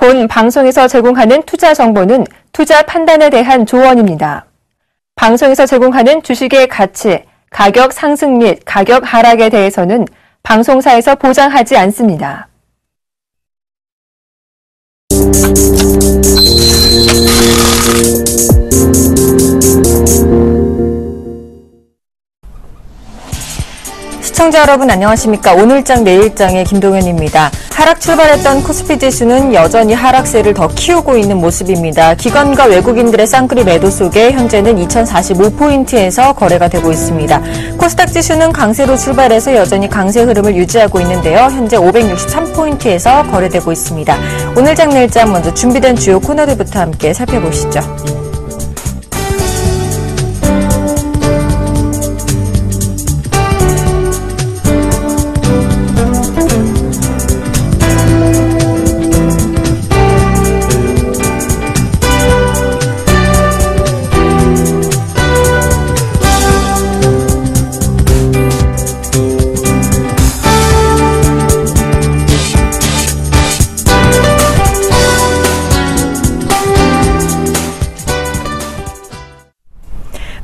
본 방송에서 제공하는 투자 정보는 투자 판단에 대한 조언입니다. 방송에서 제공하는 주식의 가치, 가격 상승 및 가격 하락에 대해서는 방송사에서 보장하지 않습니다. 시청자 여러분 안녕하십니까? 오늘장 내일장의 김동현입니다. 하락 출발했던 코스피 지수는 여전히 하락세를 더 키우고 있는 모습입니다. 기관과 외국인들의 쌍끌이 매도 속에 현재는 2045포인트에서 거래가 되고 있습니다. 코스닥 지수는 강세로 출발해서 여전히 강세 흐름을 유지하고 있는데요. 현재 563포인트에서 거래되고 있습니다. 오늘장 내일장 먼저 준비된 주요 코너들부터 함께 살펴보시죠.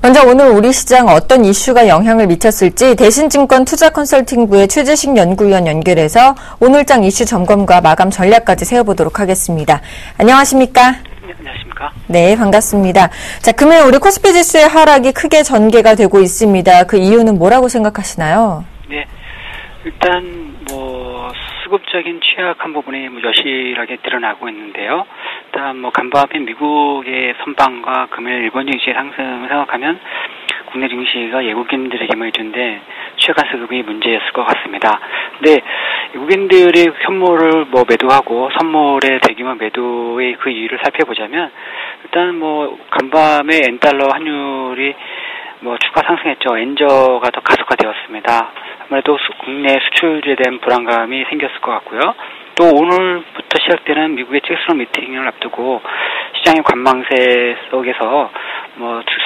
먼저 오늘 우리 시장 어떤 이슈가 영향을 미쳤을지 대신증권 투자컨설팅부의 최재식 연구위원 연결해서 오늘장 이슈 점검과 마감 전략까지 세워보도록 하겠습니다. 안녕하십니까? 네, 안녕하십니까? 네, 반갑습니다. 자, 금요일 우리 코스피 지수의 하락이 크게 전개가 되고 있습니다. 그 이유는 뭐라고 생각하시나요? 네, 일단 수급적인 취약한 부분이 여실하게 드러나고 있는데요. 일단 간밤에 미국의 선방과 금요일 일본 증시의 상승을 생각하면 국내 증시가 외국인들의 힘을 준데 취약한 수급이 문제였을 것 같습니다. 근데 외국인들의 현물을 매도하고 선물의 대규모 매도의 그 이유를 살펴보자면 일단 간밤에 엔달러 환율이 추가 상승했죠. 엔저가 더 가속화되었습니다. 아무래도 국내 수출에 대한 불안감이 생겼을 것 같고요. 또 오늘부터 시작되는 미국의 잭슨 미팅을 앞두고 시장의 관망세 속에서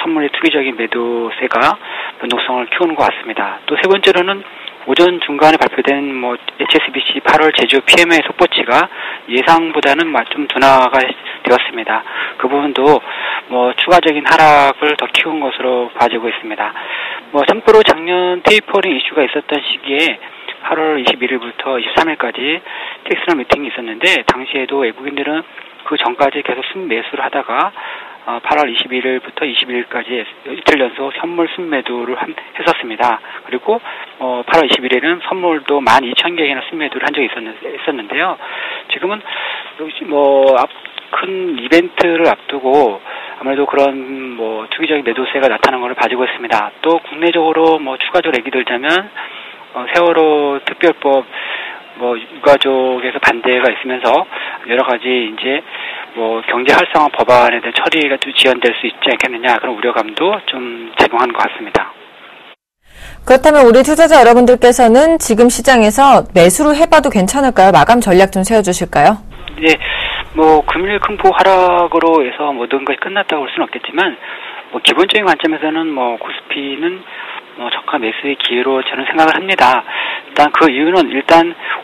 선물의 투기적인 매도세가 변동성을 키우는 것 같습니다. 또 세 번째로는 오전 중간에 발표된 HSBC 8월 제조 PMI 속보치가 예상보다는 좀 둔화가 되었습니다. 그 부분도 추가적인 하락을 더 키운 것으로 봐지고 있습니다. 참고로 작년 테이퍼링 이슈가 있었던 시기에 8월 21일부터 23일까지 텍스런 미팅이 있었는데 당시에도 외국인들은 그 전까지 계속 순매수를 하다가 8월 21일부터 21일까지 이틀 연속 선물 순매도를 했었습니다. 그리고 8월 21일은 선물도 12,000개나 순매도를 한 적이 있었는데요. 지금은 큰 이벤트를 앞두고 아무래도 그런 투기적인 매도세가 나타나는 것을 봐주고 있습니다. 또 국내적으로 추가적으로 얘기 들자면 세월호 특별법 유가족에서 반대가 있으면서 여러 가지 이제 경제 활성화 법안에 대한 처리가 또 지연될 수 있지 않겠느냐 그런 우려감도 좀 작용하는 것 같습니다. 그렇다면 우리 투자자 여러분들께서는 지금 시장에서 매수를 해봐도 괜찮을까요? 마감 전략 좀 세워주실까요? 네, 금일 큰 폭 하락으로 해서 모든 것이 끝났다고 볼 수는 없겠지만 기본적인 관점에서는 코스피는 저가 매수의 기회로 저는 생각을 합니다. 일단 그 이유는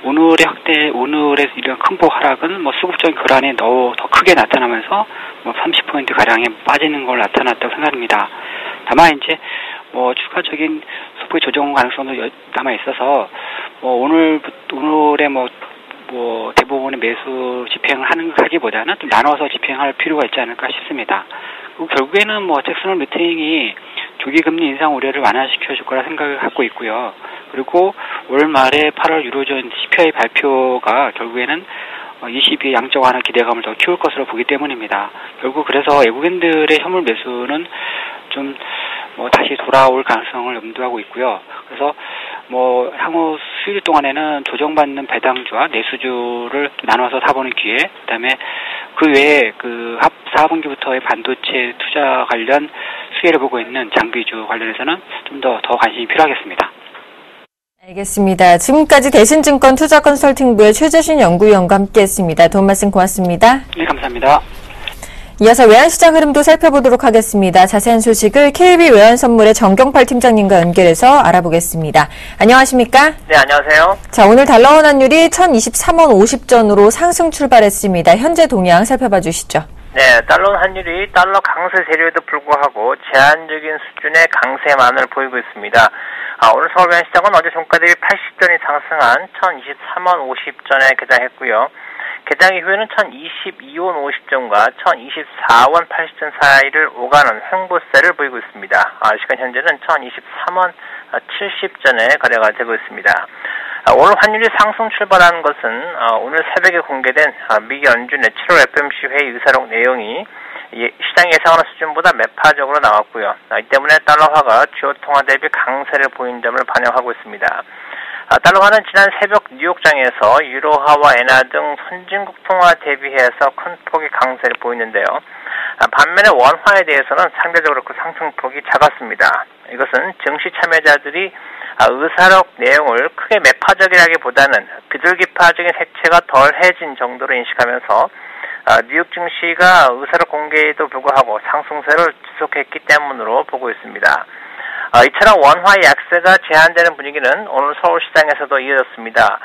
오늘의 이런 큰 폭 하락은 수급적인 교란이 더 크게 나타나면서 30포인트 가량에 빠지는 걸 나타났다고 생각합니다. 다만 이제 추가적인 소폭의 조정 가능성도 남아 있어서 오늘의 대부분의 매수 집행을 하기보다는 좀 나눠서 집행할 필요가 있지 않을까 싶습니다. 그리고 결국에는 잭슨 미팅이 조기 금리 인상 우려를 완화시켜 줄 거라 생각을 하고 있고요. 그리고 올 말에 8월 유로존 CPI 발표가 결국에는 22의 양적 완화 기대감을 더 키울 것으로 보기 때문입니다. 결국 그래서 외국인들의 현물 매수는 좀 다시 돌아올 가능성을 염두하고 있고요. 그래서 향후 수일 동안에는 조정받는 배당주와 내수주를 나눠서 사보는 기회, 그다음에 그 외에 4분기부터의 반도체 투자 관련 수혜를 보고 있는 장비주 관련해서는 좀 더 관심이 필요하겠습니다. 알겠습니다. 지금까지 대신증권 투자컨설팅부의 최재식 연구위원과 함께했습니다. 도움 말씀 고맙습니다. 네, 감사합니다. 이어서 외환시장 흐름도 살펴보도록 하겠습니다. 자세한 소식을 KB 외환선물의 정경팔 팀장님과 연결해서 알아보겠습니다. 안녕하십니까? 네, 안녕하세요. 자, 오늘 달러원 환율이 1023원 50전으로 상승 출발했습니다. 현재 동향 살펴봐 주시죠. 네, 달러 환율이 달러 강세 세력에도 불구하고 제한적인 수준의 강세만을 보이고 있습니다. 오늘 서울 외환시장은 어제 종가 대비 80전이 상승한 1023원 50전에 개장했고요. 개장 이후에는 1022원 50전과 1024원 80전 사이를 오가는 횡보세를 보이고 있습니다. 시간 현재는 1023원 70전에 거래가 되고 있습니다. 오늘 환율이 상승 출발한 것은 오늘 새벽에 공개된 미 연준의 7월 FOMC 회의 의사록 내용이 시장 예상하는 수준보다 매파적으로 나왔고요. 이 때문에 달러화가 주요 통화 대비 강세를 보인 점을 반영하고 있습니다. 달러화는 지난 새벽 뉴욕장에서 유로화와 엔화 등 선진국 통화 대비해서 큰 폭의 강세를 보이는데요. 반면에 원화에 대해서는 상대적으로 그 상승폭이 작았습니다. 이것은 증시 참여자들이 의사록 내용을 크게 매파적이라기보다는 비둘기파적인 색채가 덜해진 정도로 인식하면서 뉴욕 증시가 의사록 공개에도 불구하고 상승세를 지속했기 때문으로 보고 있습니다. 이처럼 원화의 약세가 제한되는 분위기는 오늘 서울시장에서도 이어졌습니다.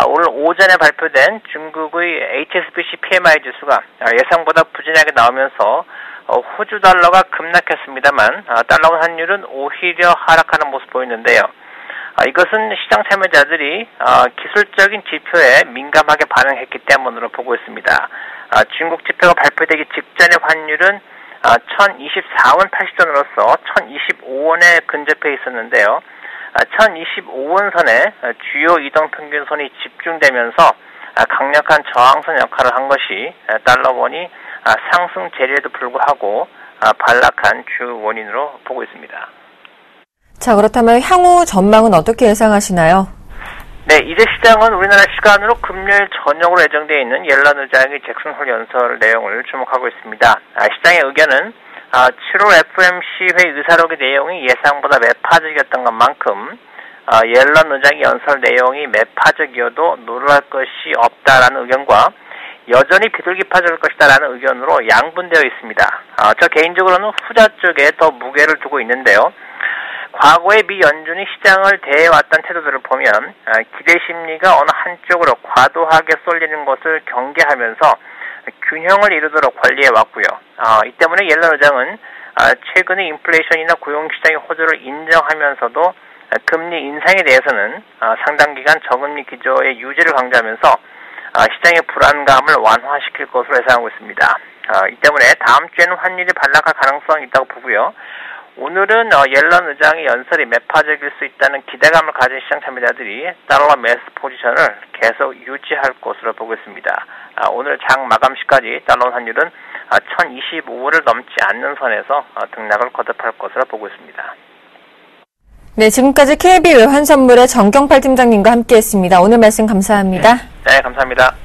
오늘 오전에 발표된 중국의 HSBC PMI 지수가 예상보다 부진하게 나오면서 호주 달러가 급락했습니다만 달러 환율은 오히려 하락하는 모습 보이는데요. 이것은 시장 참여자들이 기술적인 지표에 민감하게 반응했기 때문으로 보고 있습니다. 중국 지표가 발표되기 직전의 환율은 1024원 80전으로서 1025원에 근접해 있었는데요. 1025원 선에 주요 이동평균선이 집중되면서 강력한 저항선 역할을 한 것이 달러원이 상승 재료에도 불구하고 반락한 주 원인으로 보고 있습니다. 자, 그렇다면 향후 전망은 어떻게 예상하시나요? 네, 이제 시장은 우리나라 시간으로 금요일 저녁으로 예정되어 있는 옐런 의장의 잭슨 홀 연설 내용을 주목하고 있습니다. 시장의 의견은 7월 FOMC 회의 의사록의 내용이 예상보다 매파적이었던 것만큼 옐런 의장의 연설 내용이 매파적이어도 놀랄 것이 없다라는 의견과 여전히 비둘기파적일 것이다라는 의견으로 양분되어 있습니다. 저 개인적으로는 후자 쪽에 더 무게를 두고 있는데요. 과거의 미 연준이 시장을 대해왔던 태도들을 보면 기대 심리가 어느 한쪽으로 과도하게 쏠리는 것을 경계하면서 균형을 이루도록 관리해왔고요. 이 때문에 옐런 의장은 최근의 인플레이션이나 고용시장의 호조를 인정하면서도 금리 인상에 대해서는 상당 기간 저금리 기조의 유지를 강조하면서 시장의 불안감을 완화시킬 것으로 예상하고 있습니다. 이 때문에 다음 주에는 환율이 반락할 가능성이 있다고 보고요. 오늘은 옐런 의장의 연설이 매파적일 수 있다는 기대감을 가진 시장 참여자들이 달러 매수 포지션을 계속 유지할 것으로 보고 있습니다. 오늘 장 마감 시까지 달러 환율은 1025원을 넘지 않는 선에서 등락을 거듭할 것으로 보고 있습니다. 네, 지금까지 KB 외환선물의 정경팔 팀장님과 함께했습니다. 오늘 말씀 감사합니다. 네, 감사합니다.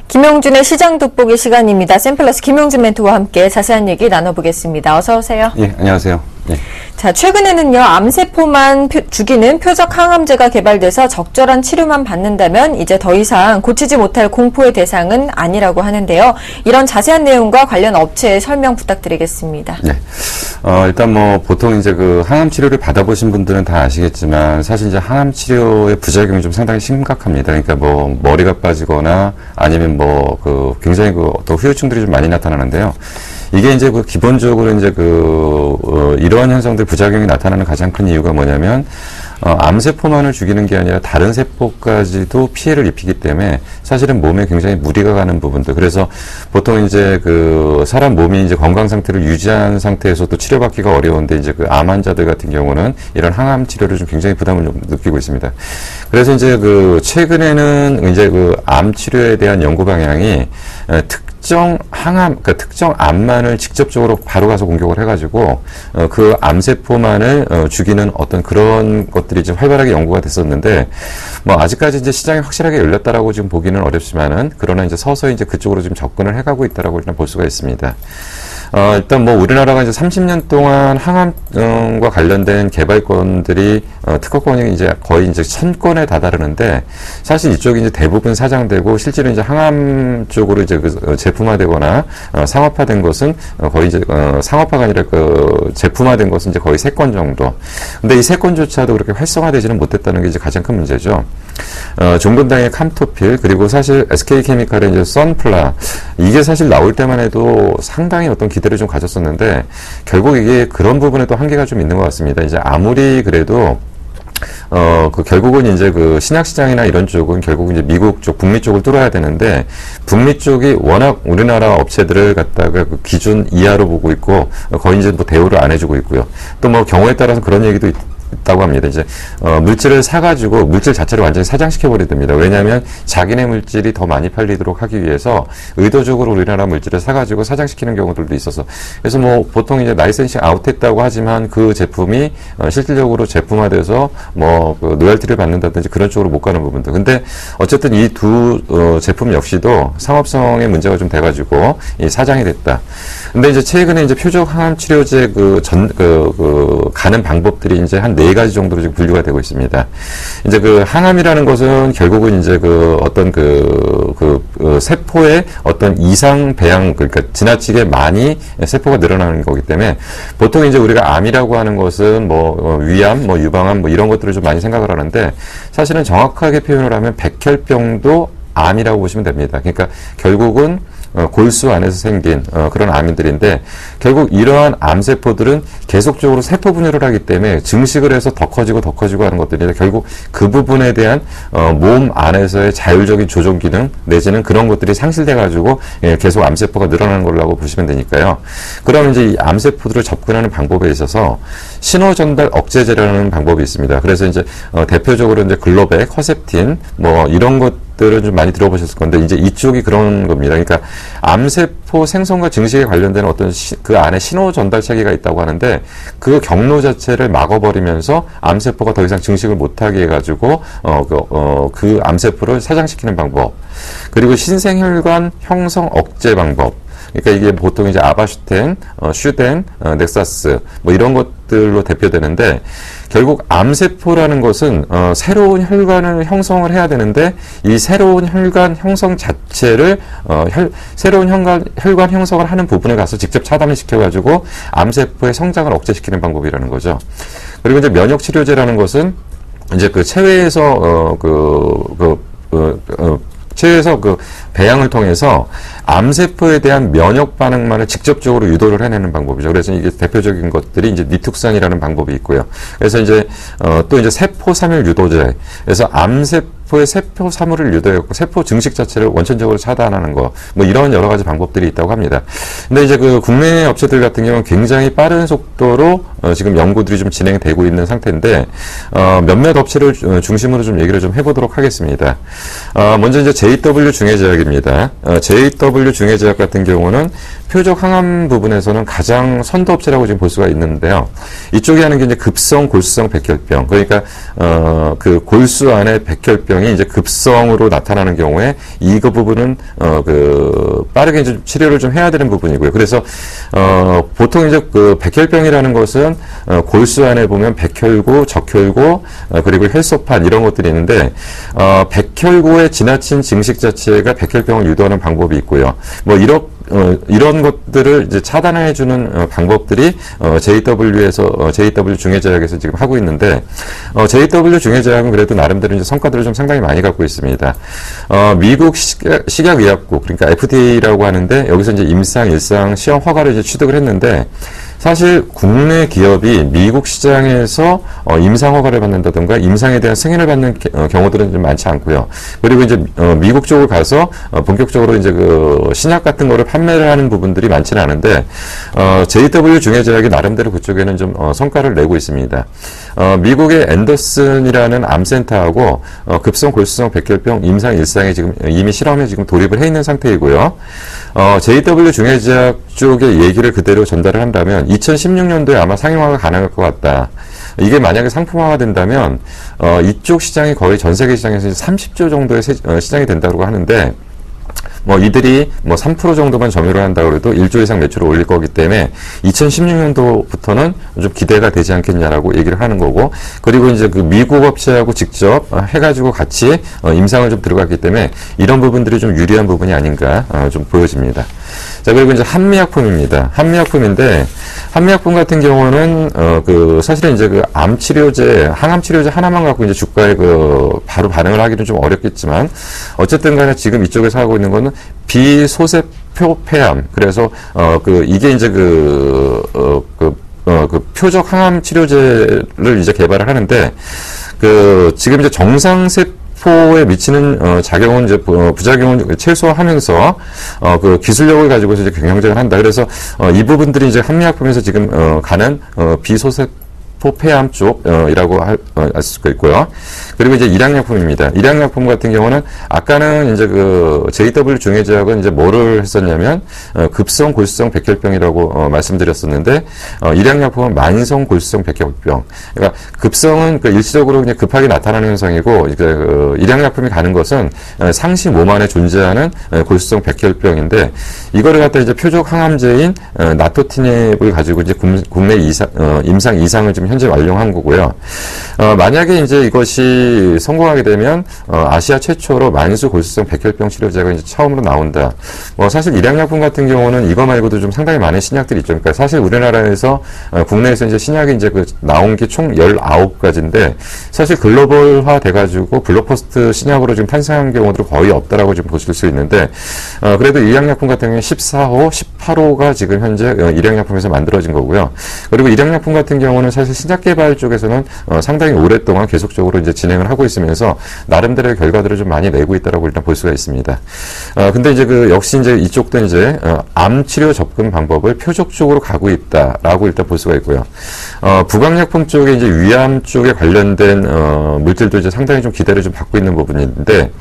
김용준의 시장 돋보기 시간입니다. 샘플러스 김용준 멘토와 함께 자세한 얘기 나눠보겠습니다. 어서 오세요. 예, 안녕하세요. 네. 자, 최근에는요, 암세포만 죽이는 표적 항암제가 개발돼서 적절한 치료만 받는다면 이제 더 이상 고치지 못할 공포의 대상은 아니라고 하는데요. 이런 자세한 내용과 관련 업체의 설명 부탁드리겠습니다. 네. 일단 뭐 보통 이제 그 항암 치료를 받아보신 분들은 다 아시겠지만 사실 이제 항암 치료의 부작용이 좀 상당히 심각합니다. 그러니까 뭐 머리가 빠지거나 아니면 뭐 그 굉장히 그 어떤 후유증들이 좀 많이 나타나는데요. 이게 이제 그 기본적으로 이제 이러한 현상들 부작용이 나타나는 가장 큰 이유가 뭐냐면 암세포만을 죽이는 게 아니라 다른 세포까지도 피해를 입히기 때문에 사실은 몸에 굉장히 무리가 가는 부분들. 그래서 보통 이제 그 사람 몸이 이제 건강 상태를 유지한 상태에서도 치료받기가 어려운데 이제 그 암 환자들 같은 경우는 이런 항암 치료를 좀 굉장히 부담을 느끼고 있습니다. 그래서 이제 그 최근에는 이제 그 암 치료에 대한 연구 방향이 특정 항암, 그러니까 특정 암만을 직접적으로 바로 가서 공격을 해가지고 그 암세포만을 죽이는 어떤 그런 것들이 좀 활발하게 연구가 됐었는데 뭐 아직까지 이제 시장이 확실하게 열렸다라고 지금 보기는 어렵지만은 그러나 이제 서서히 이제 그쪽으로 좀 접근을 해가고 있다라고 일단 볼 수가 있습니다. 일단 뭐 우리나라가 이제 30년 동안 항암과 관련된 개발권들이 특허권이 이제 거의 이제 1000건에 다다르는데 사실 이쪽이 이제 대부분 사장되고 실제로 이제 항암 쪽으로 이제 그 제품화되거나 상업화된 것은 거의 이제 상업화가 아니라 그 제품화된 것은 이제 거의 3건 정도. 근데 이 3건조차도 그렇게 활성화되지는 못했다는 게 이제 가장 큰 문제죠. 종근당의 캄토필 그리고 사실 SK케미칼의 이제 선플라 이게 사실 나올 때만 해도 상당히 어떤 기대를 좀 가졌었는데 결국 이게 그런 부분에 또 한계가 좀 있는 것 같습니다. 이제 아무리 그래도 결국은 이제 그 신약시장이나 이런 쪽은 결국은 이제 미국 쪽, 북미 쪽을 뚫어야 되는데, 북미 쪽이 워낙 우리나라 업체들을 갖다가 그 기준 이하로 보고 있고, 거의 이제 뭐 대우를 안 해주고 있고요. 또 뭐 경우에 따라서 그런 얘기도 있다고 합니다. 이제 물질을 사가지고 물질 자체를 완전히 사장시켜버리게 됩니다. 왜냐하면 자기네 물질이 더 많이 팔리도록 하기 위해서 의도적으로 우리나라 물질을 사가지고 사장시키는 경우들도 있어서 그래서 뭐 보통 이제 라이센싱 아웃했다고 하지만 그 제품이 실질적으로 제품화돼서 뭐 그 로열티를 받는다든지 그런 쪽으로 못 가는 부분들. 근데 어쨌든 이 두 제품 역시도 상업성의 문제가 좀 돼가지고 이 사장이 됐다. 근데 이제 최근에 이제 표적 항암 치료제 가는 방법들이 이제 한 4가지 정도로 지금 분류가 되고 있습니다. 이제 그 항암이라는 것은 결국은 이제 그 어떤 세포의 어떤 이상 배양, 그러니까 지나치게 많이 세포가 늘어나는 거기 때문에 보통 이제 우리가 암이라고 하는 것은 뭐 위암, 뭐 유방암 뭐 이런 것들을 좀 많이 생각을 하는데 사실은 정확하게 표현을 하면 백혈병도 암이라고 보시면 됩니다. 그러니까 결국은 골수 안에서 생긴 그런 암들인데 결국 이러한 암세포들은 계속적으로 세포 분열을 하기 때문에 증식을 해서 더 커지고 하는 것들인데 결국 그 부분에 대한 몸 안에서의 자율적인 조정 기능 내지는 그런 것들이 상실돼 가지고 계속 암세포가 늘어나는 걸로 보시면 되니까요. 그러면 이제 이 암세포들을 접근하는 방법에 있어서 신호 전달 억제제라는 방법이 있습니다. 그래서 이제 대표적으로 이제 글로백, 허셉틴 뭐 이런 것들은 좀 많이 들어보셨을 건데 이제 이쪽이 그런 겁니다. 그러니까 암세포 생성과 증식에 관련된 어떤 그 안에 신호 전달 체계가 있다고 하는데 그 경로 자체를 막아버리면서 암세포가 더 이상 증식을 못하게 해가지고 그 암세포를 사장시키는 방법. 그리고 신생혈관 형성 억제 방법. 그러니까 이게 보통 이제 아바슈텐, 슈덴, 넥사스 뭐 이런 것들로 대표되는데 결국 암세포라는 것은 새로운 혈관을 형성을 해야 되는데 이 새로운 혈관 형성 자체를 새로운 혈관 형성을 하는 부분에 가서 직접 차단을 시켜가지고 암세포의 성장을 억제시키는 방법이라는 거죠. 그리고 이제 면역 치료제라는 것은 이제 그 체외에서 체외에서 그 배양을 통해서 암세포에 대한 면역 반응만을 직접적으로 유도를 해내는 방법이죠. 그래서 이게 대표적인 것들이 이제 니툭산이라는 방법이 있고요. 그래서 이제 또 이제 세포 삼일 유도제. 그래서 암세포의 세포 사물을 유도했고 세포 증식 자체를 원천적으로 차단하는 거. 뭐 이런 여러 가지 방법들이 있다고 합니다. 근데 이제 그 국내 업체들 같은 경우는 굉장히 빠른 속도로 지금 연구들이 좀 진행되고 있는 상태인데 몇몇 업체를 중심으로 좀 얘기를 좀 해보도록 하겠습니다. 먼저 이제 JW 중해제약입니다. JW 중해제약 같은 경우는 표적 항암 부분에서는 가장 선도업체라고 지금 볼 수가 있는데요. 이쪽이 하는 게 이제 급성 골수성 백혈병. 그러니까 그 골수 안에 백혈병이 이제 급성으로 나타나는 경우에 이거 부분은 빠르게 이제 치료를 좀 해야 되는 부분이고요. 그래서 보통 이제 그 백혈병이라는 것은 골수 안에 보면 백혈구, 적혈구, 그리고 혈소판 이런 것들이 있는데 백혈구의 지나친 증식 자체가 백혈병을 유도하는 방법이 있고요. 뭐 이런 것들을 이제 차단해주는 방법들이 JW 중해제약에서 지금 하고 있는데 JW 중해제약은 그래도 나름대로 이제 성과들을 좀 상당히 많이 갖고 있습니다. 미국 식약의약국 그러니까 FDA라고 하는데 여기서 이제 임상 일상 시험 허가를 이제 취득을 했는데 사실 국내 기업이 미국 시장에서 임상 허가를 받는다든가 임상에 대한 승인을 받는 경우들은 좀 많지 않고요. 그리고 이제 미국 쪽을 가서 본격적으로 이제 그 신약 같은 거를 판매를 하는 부분들이 많지는 않은데 JW 중해제약이 나름대로 그쪽에는 좀 성과를 내고 있습니다. 미국의 앤더슨이라는 암센터하고 급성 골수성 백혈병 임상 일상에 지금 이미 실험에 지금 돌입을 해 있는 상태이고요. JW 중해제약 쪽의 얘기를 그대로 전달을 한다면 2016년도에 아마 상용화가 가능할 것 같다. 이게 만약에 상품화가 된다면 이쪽 시장이 거의 전 세계 시장에서 30조 정도의 시장이 된다고 하는데 뭐 이들이 뭐 3% 정도만 점유를 한다고 해도 1조 이상 매출을 올릴 거기 때문에 2016년도부터는 좀 기대가 되지 않겠냐라고 얘기를 하는 거고, 그리고 이제 그 미국 업체하고 직접 해가지고 같이 임상을 좀 들어갔기 때문에 이런 부분들이 좀 유리한 부분이 아닌가 좀 보여집니다. 자, 그리고 이제 한미약품입니다. 한미약품인데, 한미약품 같은 경우는, 사실은 이제 그 암치료제, 항암치료제 하나만 갖고 이제 주가에 바로 반응을 하기는 좀 어렵겠지만, 어쨌든 간에 지금 이쪽에서 하고 있는 거는 비소세포 폐암. 그래서, 이게 이제 표적 항암 치료제를 이제 개발을 하는데, 지금 이제 정상세포에 미치는 작용은 이제 부작용은 최소화하면서 기술력을 가지고서 이제 경쟁을 한다. 그래서 이 부분들이 이제 한미약품에서 지금 가는 비소세포 폐암 쪽이라고 할 수가 있고요. 그리고 이제 일양약품입니다. 일양약품 같은 경우는 아까는 이제 JW 중해제약은 이제 뭐를 했었냐면 급성 골수성 백혈병이라고 말씀드렸었는데, 일양약품은 만성 골수성 백혈병. 그러니까 급성은 일시적으로 그냥 급하게 나타나는 현상이고, 일양약품이 가는 것은 상시 몸 안에 존재하는 골수성 백혈병인데, 이거를 갖다 이제 표적 항암제인 나토티닙을 가지고 이제 국내 임상 2상을 지금 현재 완료한 거고요. 만약에 이제 이것이 성공하게 되면 아시아 최초로 만수 골수성 백혈병 치료제가 이제 처음으로 나온다. 사실 일양약품 같은 경우는 이거 말고도 좀 상당히 많은 신약들이 있죠. 그러니까 사실 우리나라에서 국내에서 이제 신약이 이제 나온 게 총 19가지인데, 사실 글로벌화 돼가지고 블록버스트 신약으로 지금 탄생한 경우들은 거의 없다라고 지금 보실 수 있는데, 그래도 일양약품 같은 경우는 14호, 18호가 지금 현재 일양약품에서 만들어진 거고요. 그리고 일양약품 같은 경우는 사실 신약 개발 쪽에서는 상당히 오랫동안 계속적으로 이제 진행을 하고 있으면서 나름대로의 결과들을 좀 많이 내고 있다라고 일단 볼 수가 있습니다. 근데 이제 역시 이제 이쪽도 이제 암 치료 접근 방법을 표적적으로 가고 있다라고 일단 볼 수가 있고요. 부강약품 쪽에 이제 위암 쪽에 관련된 물질도 이제 상당히 좀 기대를 좀 받고 있는 부분인데,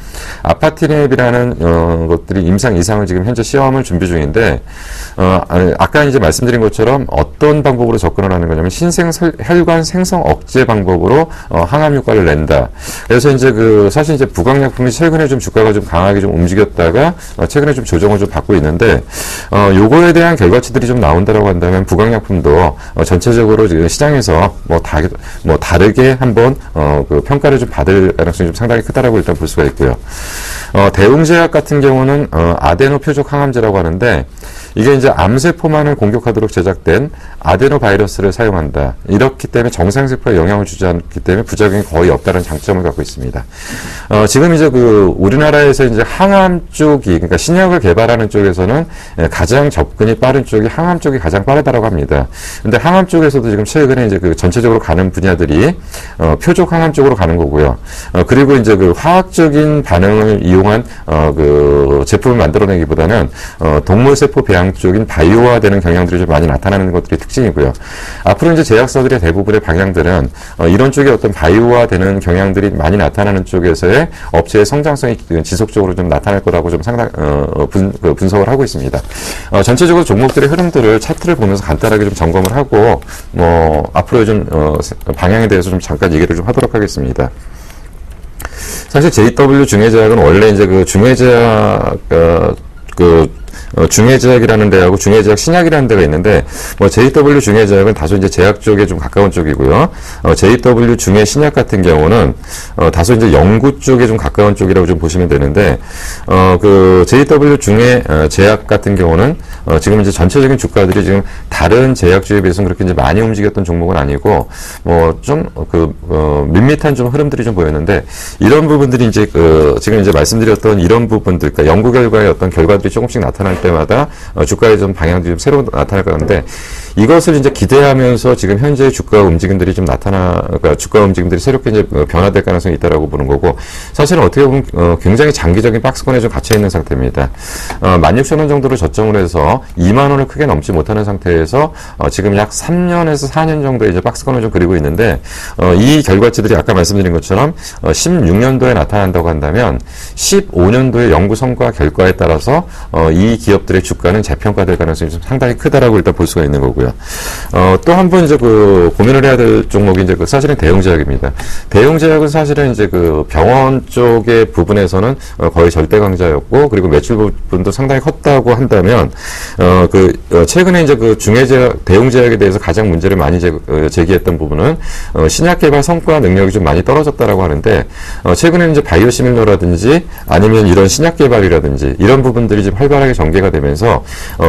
아파티닙이라는 것들이 임상 2상을 지금 현재 시험을 준비 중인데, 아까 이제 말씀드린 것처럼 어떤 방법으로 접근을 하는 거냐면 혈관 생성 억제 방법으로 항암 효과를 낸다. 그래서 이제 사실 이제 부강약품이 최근에 좀 주가가 좀 강하게 좀 움직였다가 최근에 좀 조정을 좀 받고 있는데, 요거에 대한 결과치들이 좀 나온다라고 한다면 부강약품도 전체적으로 지금 시장에서 다르게 한번 평가를 좀 받을 가능성이 좀 상당히 크다라고 일단 볼 수가 있고요. 대웅제약 같은 경우는 아데노 표적 항암제라고 하는데, 이게 이제 암세포만을 공격하도록 제작된 아데노 바이러스를 사용한다. 이렇기 때문에 정상세포에 영향을 주지 않기 때문에 부작용이 거의 없다는 장점을 갖고 있습니다. 지금 이제 우리나라에서 이제 항암 쪽이, 그러니까 신약을 개발하는 쪽에서는 가장 접근이 빠른 쪽이 항암 쪽이 가장 빠르다라고 합니다. 근데 항암 쪽에서도 지금 최근에 이제 전체적으로 가는 분야들이 표적 항암 쪽으로 가는 거고요. 그리고 이제 화학적인 반응을 이용한 제품을 만들어내기보다는 동물세포 배양 쪽인 바이오화되는 경향들이 좀 많이 나타나는 것들이 특징이고요. 앞으로 이제 제약사들의 대부분의 방향들은 이런 쪽에 어떤 바이오화되는 경향들이 많이 나타나는 쪽에서의 업체의 성장성이 지속적으로 좀 나타날 거라고 좀 상당 분석을 하고 있습니다. 전체적으로 종목들의 흐름들을 차트를 보면서 간단하게 좀 점검을 하고 앞으로 좀 방향에 대해서 좀 잠깐 얘기를 좀 하도록 하겠습니다. 사실 JW 중해제약은 원래 이제 중해제약 중해제약이라는 데하고 중해제약 신약이라는 데가 있는데, JW 중해제약은 다소 이제 제약 쪽에 좀 가까운 쪽이고요. JW 중해 신약 같은 경우는 다소 이제 연구 쪽에 좀 가까운 쪽이라고 좀 보시면 되는데, JW 중해 제약 같은 경우는 지금 이제 전체적인 주가들이 지금 다른 제약주에 비해서는 그렇게 이제 많이 움직였던 종목은 아니고, 좀 밋밋한 좀 흐름들이 좀 보였는데, 이런 부분들이 이제 지금 이제 말씀드렸던 이런 부분들, 그러니까 연구 결과의 어떤 결과들이 조금씩 나타날 때마다 주가의 좀 방향들이 좀 새로 나타날 건데, 이것을 이제 기대하면서 지금 현재 주가 움직임들이 좀 그러니까 주가 움직임들이 새롭게 이제 변화될 가능성이 있다라고 보는 거고, 사실은 어떻게 보면 굉장히 장기적인 박스권에 좀 갇혀 있는 상태입니다. 16,000원 정도를 저점으로 해서 2만 원을 크게 넘지 못하는 상태에서 지금 약 3년에서 4년 정도의 이제 박스권을 좀 그리고 있는데, 이 결과치들이 아까 말씀드린 것처럼 16년도에 나타난다고 한다면 15년도의 연구 성과 결과에 따라서 이 기업들의 주가는 재평가될 가능성이 좀 상당히 크다라고 일단 볼 수가 있는 거고요. 되고요. 또 한 번 이제 그 고민을 해야 될 종목이 이제 그 사실은 대형제약입니다. 대형제약은 사실은 이제 그 병원 쪽의 부분에서는 거의 절대 강자였고, 그리고 매출 부분도 상당히 컸다고 한다면, 최근에 이제 그 중해제약, 대형제약에 대해서 가장 문제를 많이 제기했던 부분은, 신약 개발 성과 능력이 좀 많이 떨어졌다라고 하는데, 최근에는 이제 바이오시밀러라든지 아니면 이런 신약 개발이라든지 이런 부분들이 지금 활발하게 전개가 되면서,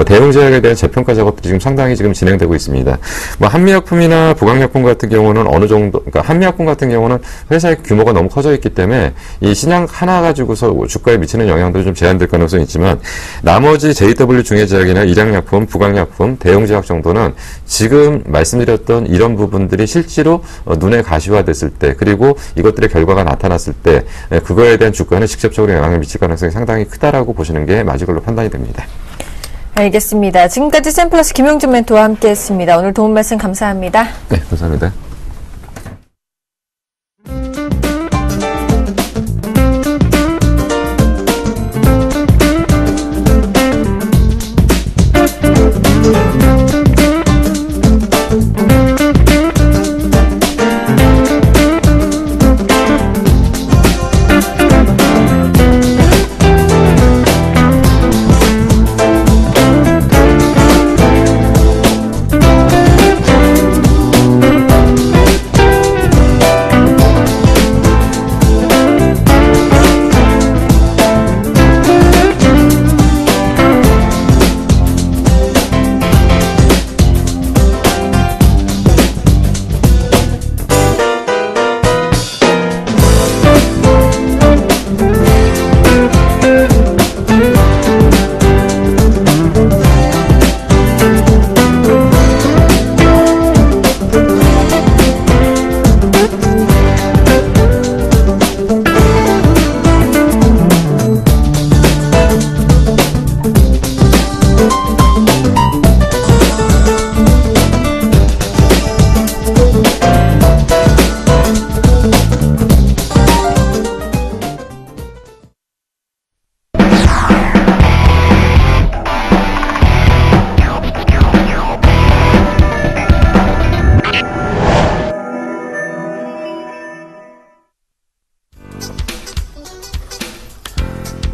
대형제약에 대한 재평가 작업들이 지금 상당히 지금 진행되고 있습니다. 뭐 한미약품이나 부강약품 같은 경우는 어느 정도, 그러니까 한미약품 같은 경우는 회사의 규모가 너무 커져 있기 때문에 이 신약 하나 가지고서 주가에 미치는 영향들이 좀 제한될 가능성이 있지만, 나머지 JW 중해제약이나 일양약품, 부강약품, 대형제약 정도는 지금 말씀드렸던 이런 부분들이 실제로 눈에 가시화됐을 때, 그리고 이것들의 결과가 나타났을 때 그거에 대한 주가는 직접적으로 영향을 미칠 가능성이 상당히 크다라고 보시는 게 맞을 걸로 판단이 됩니다. 알겠습니다. 지금까지 샘플러스 김용준 멘토와 함께했습니다. 오늘 도움 말씀 감사합니다. 네, 감사합니다.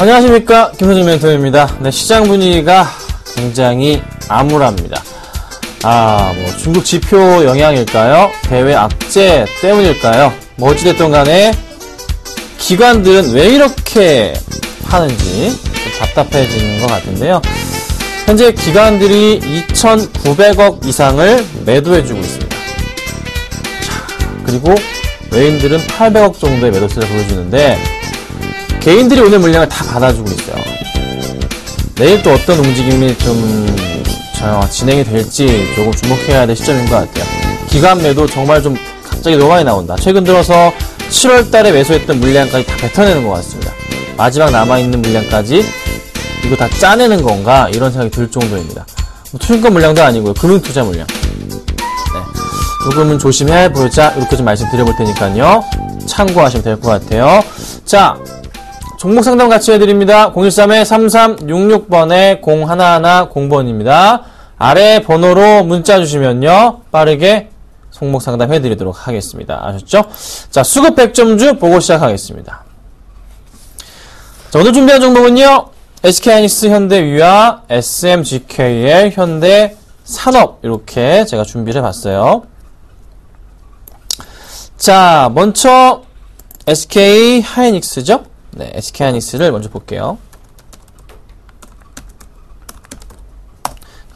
안녕하십니까, 김호준 멘토입니다. 네, 시장 분위기가 굉장히 암울합니다. 중국 지표 영향일까요? 대외 악재 때문일까요? 뭐 어찌됐든 간에 기관들은 왜 이렇게 파는지 좀 답답해지는 것 같은데요. 현재 기관들이 2,900억 이상을 매도해주고 있습니다. 그리고 외인들은 800억 정도의 매도세를 보여주는데, 개인들이 오늘 물량을 다 받아주고 있어요. 내일 또 어떤 움직임이 좀 진행이 될지 조금 주목해야 될 시점인 것 같아요. 기관 매도 정말 좀 갑자기 너무 많이 나온다. 최근 들어서 7월 달에 매수했던 물량까지 다 뱉어내는 것 같습니다. 마지막 남아있는 물량까지 이거 다 짜내는 건가? 이런 생각이 들 정도입니다. 투자권 물량도 아니고요. 금융투자 물량. 네. 조금은 조심해 보자. 이렇게 좀 말씀드려볼 테니까요. 참고하시면 될 것 같아요. 자, 종목 상담 같이 해드립니다. 013-3366번에 0110번입니다. 아래 번호로 문자 주시면요, 빠르게 종목 상담 해드리도록 하겠습니다. 아셨죠? 자, 수급 100점주 보고 시작하겠습니다. 자, 오늘 준비한 종목은요, SK하이닉스 현대위와 SMGKL 현대산업, 이렇게 제가 준비를 해봤어요. 자, 먼저 SK하이닉스죠? 네, SK하이닉스를 먼저 볼게요.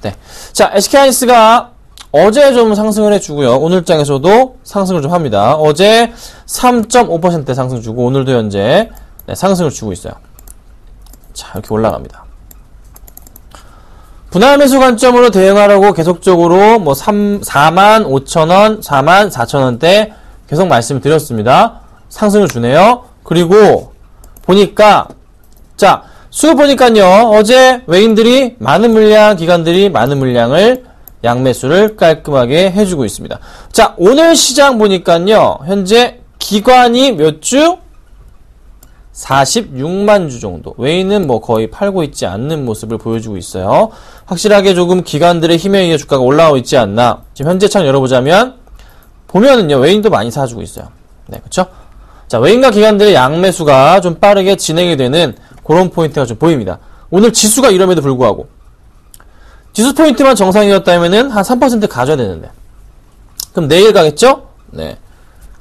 네. 자, SK하이닉스가 어제 좀 상승을 해주고요. 오늘장에서도 상승을 좀 합니다. 어제 3.5% 상승 주고, 오늘도 현재 상승을 주고 있어요. 자, 이렇게 올라갑니다. 분할 매수 관점으로 대응하라고 계속적으로 45,000원, 44,000원대 계속 말씀드렸습니다. 상승을 주네요. 그리고 보니까, 자, 수급 보니까요, 어제 외인들이 많은 물량, 기관들이 많은 물량을 양매수를 깔끔하게 해주고 있습니다. 자, 오늘 시장 보니까요, 현재 기관이 몇 주? 46만 주 정도. 외인은 뭐 거의 팔고 있지 않는 모습을 보여주고 있어요. 확실하게 조금 기관들의 힘에 의해 주가가 올라오고 있지 않나. 지금 현재 창 열어보자면 보면은요, 외인도 많이 사주고 있어요. 네, 그쵸? 자, 외인과 기관들의 양매수가 좀 빠르게 진행이 되는 그런 포인트가 좀 보입니다. 오늘 지수가 이럼에도 불구하고 지수 포인트만 정상이었다면은 한 3% 가져야 되는데, 그럼 내일 가겠죠? 네.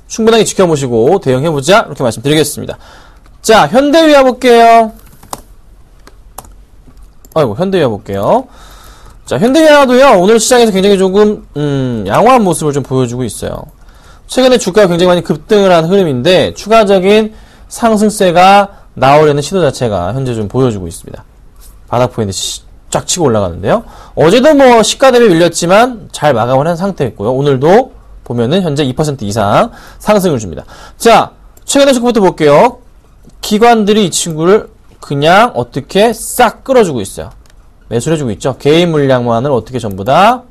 충분하게 지켜보시고 대응해보자. 이렇게 말씀드리겠습니다. 자, 현대위아 볼게요. 아이고, 현대위아 볼게요. 자, 현대위아도요, 오늘 시장에서 굉장히 조금, 양호한 모습을 좀 보여주고 있어요. 최근에 주가가 굉장히 많이 급등을 한 흐름인데, 추가적인 상승세가 나오려는 시도 자체가 현재 좀 보여주고 있습니다. 바닥 포인트 쫙 치고 올라가는데요. 어제도 뭐 시가 대비 밀렸지만 잘 마감을 한 상태였고요. 오늘도 보면은 현재 2% 이상 상승을 줍니다. 자, 최근의 주가부터 볼게요. 기관들이 이 친구를 그냥 어떻게 싹 끌어주고 있어요. 매수를 해주고 있죠. 개인 물량만을 어떻게 전부 다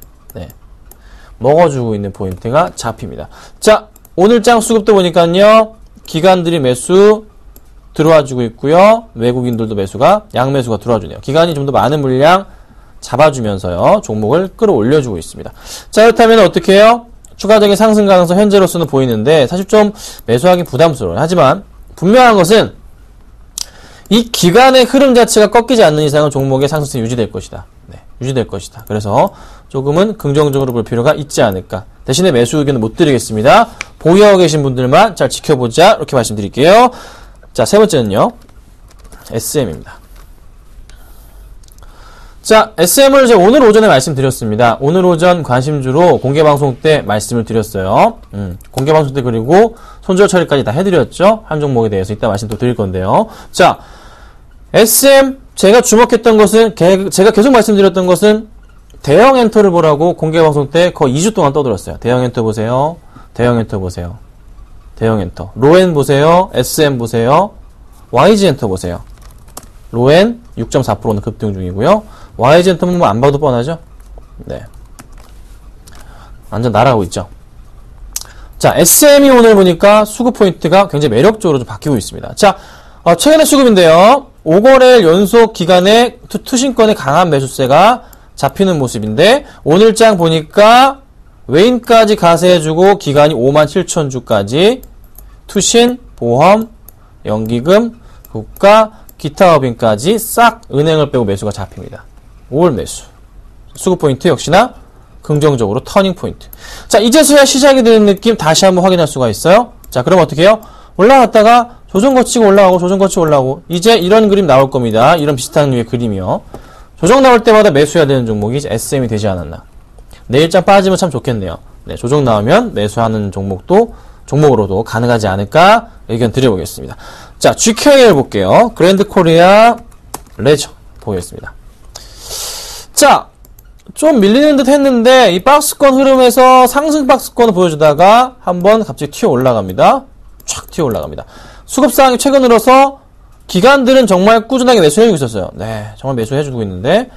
먹어주고 있는 포인트가 잡힙니다. 자, 오늘장 수급도 보니까요, 기관들이 매수 들어와주고 있고요. 외국인들도 매수가, 양매수가 들어와주네요. 기관이 좀 더 많은 물량 잡아주면서요, 종목을 끌어올려주고 있습니다. 자, 그렇다면 어떻게 해요? 추가적인 상승 가능성 현재로서는 보이는데 사실 좀 매수하기 부담스러워요. 하지만 분명한 것은 이 기간의 흐름 자체가 꺾이지 않는 이상은 종목의 상승성이 유지될 것이다. 네, 유지될 것이다. 그래서 조금은 긍정적으로 볼 필요가 있지 않을까. 대신에 매수 의견은 못 드리겠습니다. 보유하고 계신 분들만 잘 지켜보자. 이렇게 말씀드릴게요. 자, 세 번째는요, SM입니다. 자, SM을 제가 오늘 오전에 말씀드렸습니다. 오늘 오전 관심주로 공개방송 때 말씀을 드렸어요. 공개방송 때 그리고 손절 처리까지 다 해드렸죠. 한 종목에 대해서 이따 말씀 또 드릴 건데요. 자, SM, 제가 주목했던 것은, 제가 계속 말씀드렸던 것은 대형 엔터를 보라고 공개방송 때 거의 2주 동안 떠들었어요. 대형 엔터 보세요. 대형 엔터 보세요. 대형 엔터. 로엔 보세요. SM 보세요. YG 엔터 보세요. 로엔 6.4%는 급등 중이고요. YG 엔터는 뭐 안 봐도 뻔하죠? 네. 완전 날아가고 있죠. 자, SM이 오늘 보니까 수급 포인트가 굉장히 매력적으로 좀 바뀌고 있습니다. 자, 최근의 수급인데요. 5거래일 연속 기간에 투신권의 강한 매수세가 잡히는 모습인데, 오늘장 보니까 외인까지 가세해주고 기간이 57,000주까지 투신, 보험, 연기금, 국가, 기타 법인까지 싹 은행을 빼고 매수가 잡힙니다. 5월 매수. 수급 포인트 역시나 긍정적으로 터닝 포인트. 자, 이제서야 시작이 되는 느낌 다시 한번 확인할 수가 있어요. 자, 그럼 어떻게 해요? 올라갔다가 조정 거치고 올라가고 조정 거치고 올라가고, 이제 이런 그림 나올 겁니다. 이런 비슷한 류의 그림이요. 조정 나올 때마다 매수해야 되는 종목이 이제 SM이 되지 않았나. 내일장 빠지면 참 좋겠네요. 네, 조정 나오면 매수하는 종목으로도 가능하지 않을까 의견 드려보겠습니다. 자, GKL 볼게요. 그랜드 코리아 레저 보겠습니다. 자, 좀 밀리는 듯 했는데 이 박스권 흐름에서 상승 박스권을 보여주다가 한번 갑자기 튀어 올라갑니다. 촥 튀어 올라갑니다. 수급상황이 최근 들어서 기관들은 정말 꾸준하게 매수해주고 있었어요. 네, 정말 매수해주고 있는데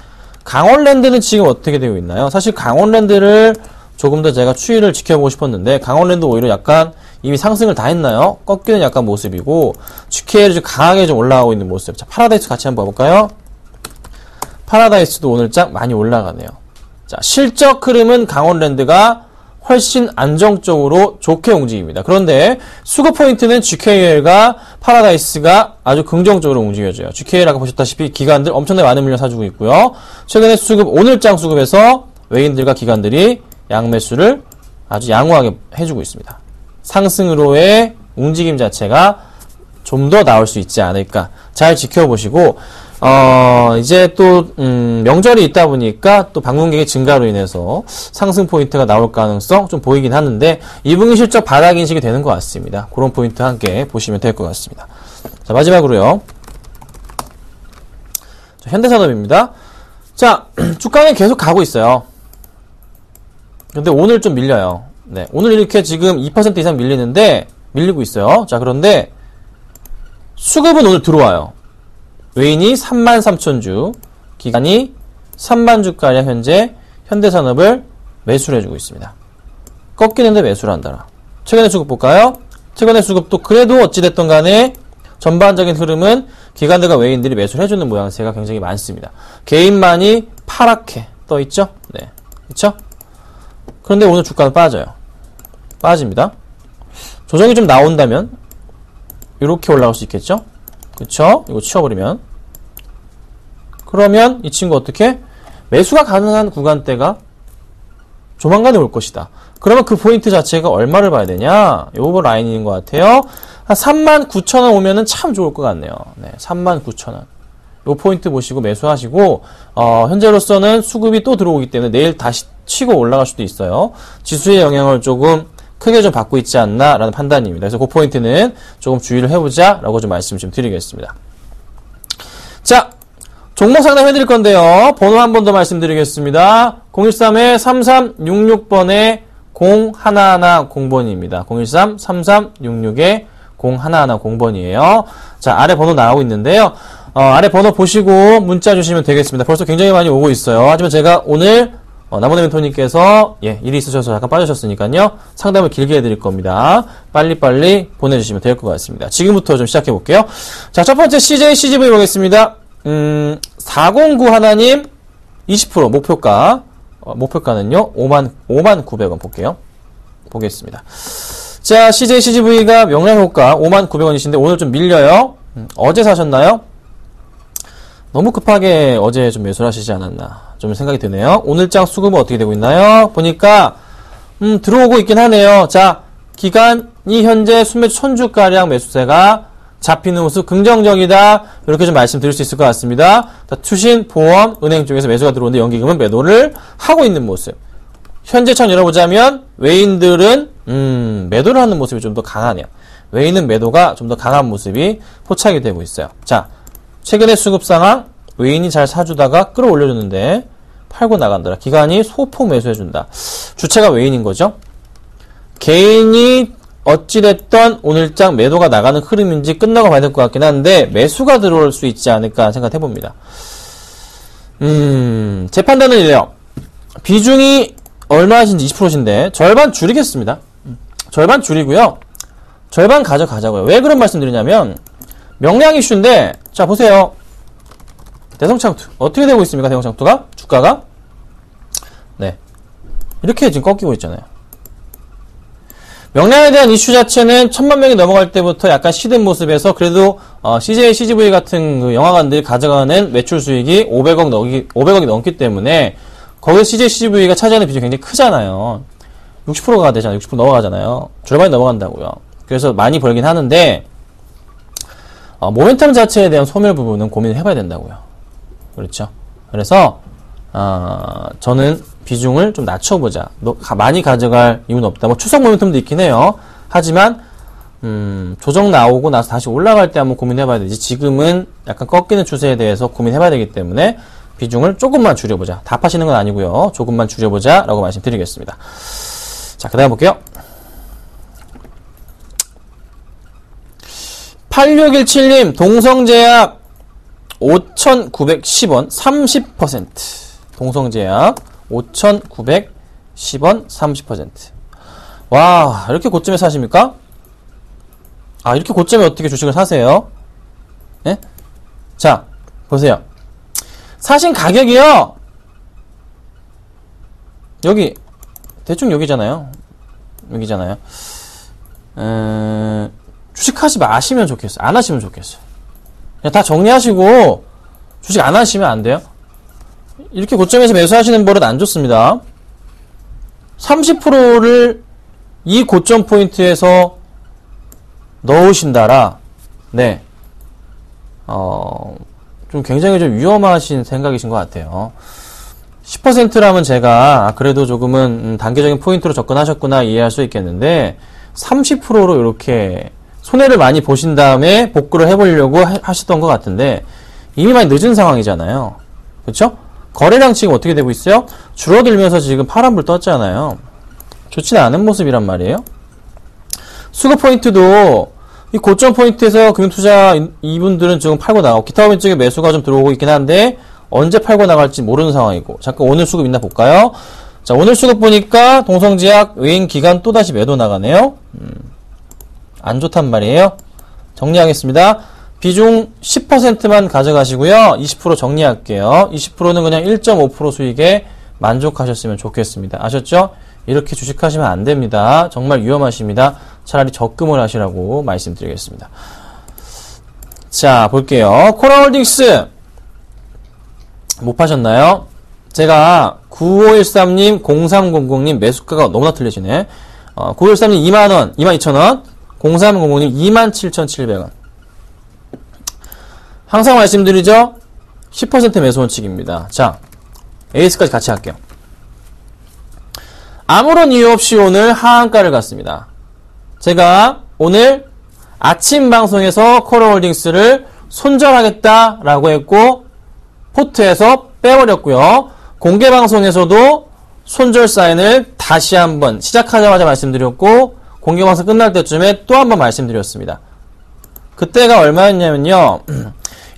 강원랜드는 지금 어떻게 되고 있나요? 사실 강원랜드를 조금 더 제가 추이를 지켜보고 싶었는데 강원랜드 오히려 약간 이미 상승을 다 했나요? 꺾이는 약간 모습이고 GKL이 좀 강하게 좀 올라가고 있는 모습. 자, 파라다이스 같이 한번 봐볼까요? 파라다이스도 오늘 짝 많이 올라가네요. 자, 실적 흐름은 강원랜드가 훨씬 안정적으로 좋게 움직입니다. 그런데 수급 포인트는 GKL과 파라다이스가 아주 긍정적으로 움직여져요. GKL 아까 보셨다시피 기관들 엄청나게 많은 물량 사주고 있고요. 최근에 수급, 오늘장 수급에서 외인들과 기관들이 양매수를 아주 양호하게 해주고 있습니다. 상승으로의 움직임 자체가 좀 더 나올 수 있지 않을까. 잘 지켜보시고, 이제 또, 명절이 있다 보니까 또 방문객의 증가로 인해서 상승 포인트가 나올 가능성 좀 보이긴 하는데, 2분기 실적 바닥 인식이 되는 것 같습니다. 그런 포인트 함께 보시면 될 것 같습니다. 자, 마지막으로요. 자, 현대산업입니다. 자, 주가는 계속 가고 있어요. 근데 오늘 좀 밀려요. 네, 오늘 이렇게 지금 2% 이상 밀리고 있어요. 자, 그런데 수급은 오늘 들어와요. 외인이 33,000주, 기관이 30,000주가량 현재 현대산업을 매수를 해주고 있습니다. 꺾이는데 매수를 한다라. 최근의 수급 볼까요? 최근의 수급도 그래도 어찌됐든 간에 전반적인 흐름은 기관들과 외인들이 매수를 해주는 모양새가 굉장히 많습니다. 개인만이 파랗게 떠있죠? 네. 그쵸? 그런데 오늘 주가는 빠져요. 빠집니다. 조정이 좀 나온다면 이렇게 올라갈 수 있겠죠? 그쵸? 이거 치워버리면. 그러면 이 친구 어떻게? 매수가 가능한 구간대가 조만간에 올 것이다. 그러면 그 포인트 자체가 얼마를 봐야 되냐? 요거 라인인 것 같아요. 한 39,000원 오면은 참 좋을 것 같네요. 네, 39,000원. 요 포인트 보시고 매수하시고, 현재로서는 수급이 또 들어오기 때문에 내일 다시 치고 올라갈 수도 있어요. 지수의 영향을 조금 크게 좀 받고 있지 않나 라는 판단입니다. 그래서 그 포인트는 조금 주의를 해보자 라고 좀 말씀 좀 드리겠습니다. 자, 종목 상담 해드릴 건데요. 번호 한 번 더 말씀드리겠습니다. 013-3366번에 0110번입니다. 013-3366-0110번이에요. 자, 아래 번호 나오고 있는데요. 아래 번호 보시고 문자 주시면 되겠습니다. 벌써 굉장히 많이 오고 있어요. 하지만 제가 오늘 나무네 멘토님께서 일이 있으셔서 잠깐 빠지셨으니까요. 상담을 길게 해드릴 겁니다. 빨리빨리 보내주시면 될 것 같습니다. 지금부터 좀 시작해 볼게요. 자, 첫 번째 CJ CGV 보겠습니다. 409 하나님 20% 목표가 목표가는요 5,900원 볼게요. 보겠습니다. 자, CJ CGV가 명량효과 5,900원이신데 오늘 좀 밀려요. 어제 사셨나요? 너무 급하게 어제 좀 매수를 하시지 않았나 좀 생각이 드네요. 오늘장 수급은 어떻게 되고 있나요? 보니까 들어오고 있긴 하네요. 자, 기간이 현재 순매수 1,000주가량 매수세가 잡히는 모습 긍정적이다. 이렇게 좀 말씀드릴 수 있을 것 같습니다. 자, 투신, 보험, 은행 쪽에서 매수가 들어오는데 연기금은 매도를 하고 있는 모습. 현재처럼 열어보자면 외인들은 매도를 하는 모습이 좀 더 강하네요. 외인은 매도가 좀 더 강한 모습이 포착이 되고 있어요. 자, 최근의 수급 상황 외인이 잘 사주다가 끌어올려줬는데 팔고 나간다. 기관이 소폭 매수해준다. 주체가 외인인 거죠. 개인이 어찌됐던 오늘장 매도가 나가는 흐름인지 끝나고 봐야 될 것 같긴 한데 매수가 들어올 수 있지 않을까 생각해봅니다. 제 판단은 이래요. 비중이 얼마신지 20%신데 절반 줄이겠습니다. 절반 줄이고요. 절반 가져가자고요. 왜 그런 말씀 드리냐면 명량 이슈인데 자 보세요. 대성창투 어떻게 되고 있습니까? 대성창투가 주가가 네 이렇게 지금 꺾이고 있잖아요. 명량에 대한 이슈 자체는 1,000만 명이 넘어갈 때부터 약간 시든 모습에서 그래도 CJ, CGV 같은 그 영화관들이 가져가는 매출 수익이 500억이 넘기 때문에 거기서 CJ, CGV가 차지하는 비중이 굉장히 크잖아요. 60%가 되잖아요. 60% 넘어가잖아요. 절반이 넘어간다고요. 그래서 많이 벌긴 하는데 모멘텀 자체에 대한 소멸 부분은 고민을 해봐야 된다고요. 그렇죠. 그래서 저는 비중을 좀 낮춰보자. 많이 가져갈 이유는 없다. 뭐 추석 모멘텀도 있긴 해요. 하지만 조정 나오고 나서 다시 올라갈 때 한번 고민해봐야 되지. 지금은 약간 꺾이는 추세에 대해서 고민해봐야 되기 때문에 비중을 조금만 줄여보자. 다 파시는 건 아니고요. 조금만 줄여보자 라고 말씀드리겠습니다. 자, 그 다음 볼게요. 8617님 동성제약 5,910원 30%. 동성제약 5,910원 30%. 와, 이렇게 고점에 사십니까? 아, 이렇게 고점에 어떻게 주식을 사세요? 예? 자, 보세요. 사신 가격이요. 여기 대충 여기잖아요. 여기잖아요. 주식하지 마시면 좋겠어요. 안 하시면 좋겠어요. 그냥 다 정리하시고 주식 안 하시면 안 돼요. 이렇게 고점에서 매수하시는 버릇 안 좋습니다. 30%를 이 고점 포인트에서 넣으신다라, 네, 좀 굉장히 좀 위험하신 생각이신 것 같아요. 10%라면 제가 그래도 조금은 단계적인 포인트로 접근하셨구나 이해할 수 있겠는데 30%로 이렇게 손해를 많이 보신 다음에 복구를 해보려고 하시던 것 같은데 이미 많이 늦은 상황이잖아요. 그렇죠? 거래량 지금 어떻게 되고 있어요? 줄어들면서 지금 파란불 떴잖아요. 좋지는 않은 모습이란 말이에요. 수급 포인트도 이 고점 포인트에서 금융투자 이분들은 지금 팔고 나가고 기타 법인 쪽에 매수가 좀 들어오고 있긴 한데 언제 팔고 나갈지 모르는 상황이고. 잠깐 오늘 수급 있나 볼까요? 자, 오늘 수급 보니까 동성제약 외인 기간 또다시 매도 나가네요. 안 좋단 말이에요. 정리하겠습니다. 비중 10%만 가져가시고요. 20% 정리할게요. 20%는 그냥 1.5% 수익에 만족하셨으면 좋겠습니다. 아셨죠? 이렇게 주식하시면 안 됩니다. 정말 위험하십니다. 차라리 적금을 하시라고 말씀드리겠습니다. 자, 볼게요. 코라홀딩스 못 파셨나요? 제가 9513님, 0300님 매수가가 너무나 틀리시네. 9513님 2만원, 22,000원, 0300님 27,700원. 항상 말씀드리죠? 10% 매수 원칙입니다. 자, 에이스까지 같이 할게요. 아무런 이유 없이 오늘 하한가를 갔습니다. 제가 오늘 아침 방송에서 코라홀딩스를 손절하겠다라고 했고 포트에서 빼버렸고요. 공개 방송에서도 손절 사인을 다시 한번 시작하자마자 말씀드렸고 공개 방송 끝날 때쯤에 또 한번 말씀드렸습니다. 그때가 얼마였냐면요.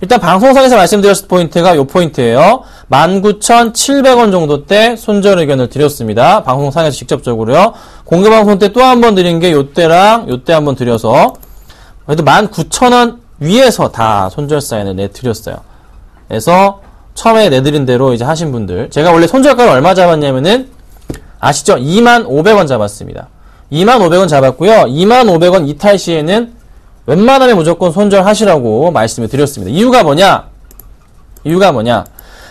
일단 방송상에서 말씀드렸을 포인트가 요 포인트예요. 19,700원 정도 때 손절 의견을 드렸습니다. 방송상에서 직접적으로요. 공개 방송 때 또 한 번 드린 게 요때랑 요때 한 번 드려서 그래도 19,000원 위에서 다 손절 사인을 내드렸어요. 그래서 처음에 내드린 대로 이제 하신 분들, 제가 원래 손절가를 얼마 잡았냐면은 아시죠? 25,500원 잡았습니다. 25,500원 잡았고요. 25,500원 이탈 시에는 웬만하면 무조건 손절하시라고 말씀을 드렸습니다. 이유가 뭐냐?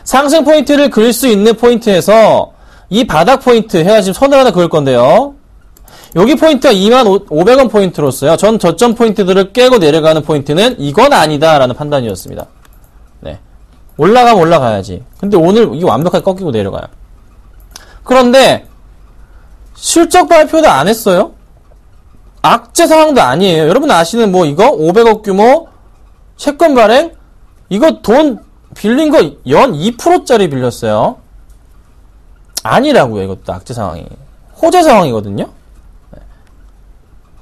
상승 포인트를 그릴 수 있는 포인트에서 이 바닥 포인트 해야 지금 선을 하나 그을 건데요. 여기 포인트가 25,500원 포인트로서요. 전 저점 포인트들을 깨고 내려가는 포인트는 이건 아니다라는 판단이었습니다. 네. 올라가면 올라가야지. 근데 오늘 이게 완벽하게 꺾이고 내려가요. 그런데 실적 발표도 안 했어요. 악재 상황도 아니에요. 여러분 아시는 뭐 이거 500억 규모 채권 발행 이거 돈 빌린 거 연 2%짜리 빌렸어요. 아니라고요. 이것도 악재 상황이. 호재 상황이거든요.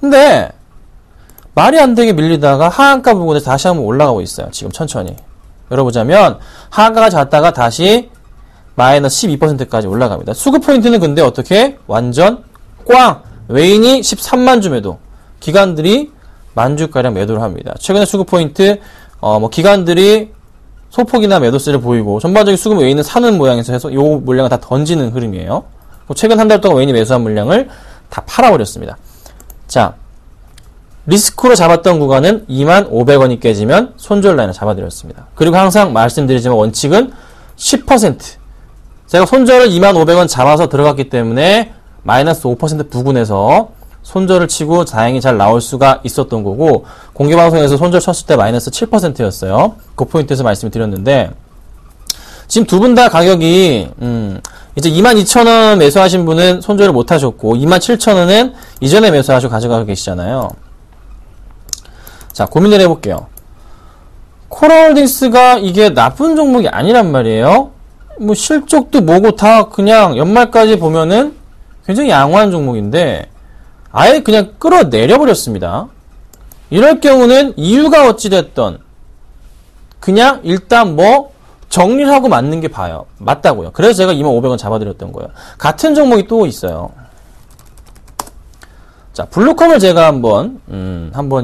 근데 말이 안 되게 밀리다가 하한가 부분에서 다시 한번 올라가고 있어요. 지금 천천히. 열어보자면 하한가가 잤다가 다시 마이너스 12%까지 올라갑니다. 수급 포인트는 근데 어떻게? 완전 꽝! 외인이 13만 주 매도, 기관들이 만주가량 매도를 합니다. 최근에 수급 포인트, 기관들이 소폭이나 매도세를 보이고, 전반적인 수급 외인은 사는 모양에서 해서 요 물량을 다 던지는 흐름이에요. 최근 한 달 동안 외인이 매수한 물량을 다 팔아버렸습니다. 자, 리스크로 잡았던 구간은 25,500원이 깨지면 손절 라인을 잡아드렸습니다. 그리고 항상 말씀드리지만 원칙은 10%. 제가 손절을 25,500원 잡아서 들어갔기 때문에 마이너스 5% 부근에서 손절을 치고 다행히 잘 나올 수가 있었던 거고, 공개방송에서 손절 쳤을 때 마이너스 7%였어요. 그 포인트에서 말씀을 드렸는데, 지금 두 분 다 가격이, 이제 22,000원 매수하신 분은 손절을 못 하셨고, 27,000원은 이전에 매수하시고 가져가고 계시잖아요. 자, 고민을 해볼게요. 코라홀딩스가 이게 나쁜 종목이 아니란 말이에요. 뭐 실적도 뭐고 다 그냥 연말까지 보면은 굉장히 양호한 종목인데 아예 그냥 끌어내려버렸습니다. 이럴 경우는 이유가 어찌됐던 그냥 일단 뭐 정리를 하고 맞는 게 맞다고요. 그래서 제가 25,500원 잡아드렸던 거예요. 같은 종목이 또 있어요. 자, 블루컴을 제가 한번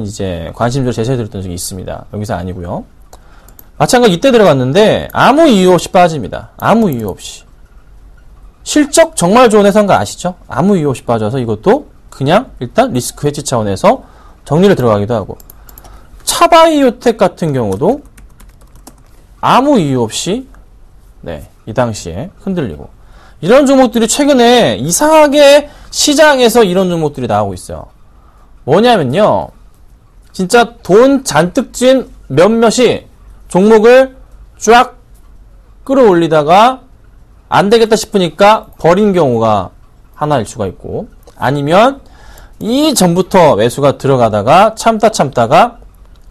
이제 관심적으로 제시해드렸던 적이 있습니다. 여기서 아니고요. 마찬가지 이때 들어갔는데 아무 이유 없이 빠집니다. 아무 이유 없이. 실적 정말 좋은 회사인 거 아시죠? 아무 이유 없이 빠져서 이것도 그냥 일단 리스크 해지 차원에서 정리를 들어가기도 하고, 차바이오텍 같은 경우도 아무 이유 없이 이 당시에 흔들리고, 이런 종목들이 최근에 이상하게 시장에서 이런 종목들이 나오고 있어요. 뭐냐면요, 진짜 돈 잔뜩 쥔 몇몇이 종목을 쫙 끌어올리다가 안 되겠다 싶으니까 버린 경우가 하나일 수가 있고, 아니면 이전부터 매수가 들어가다가 참다가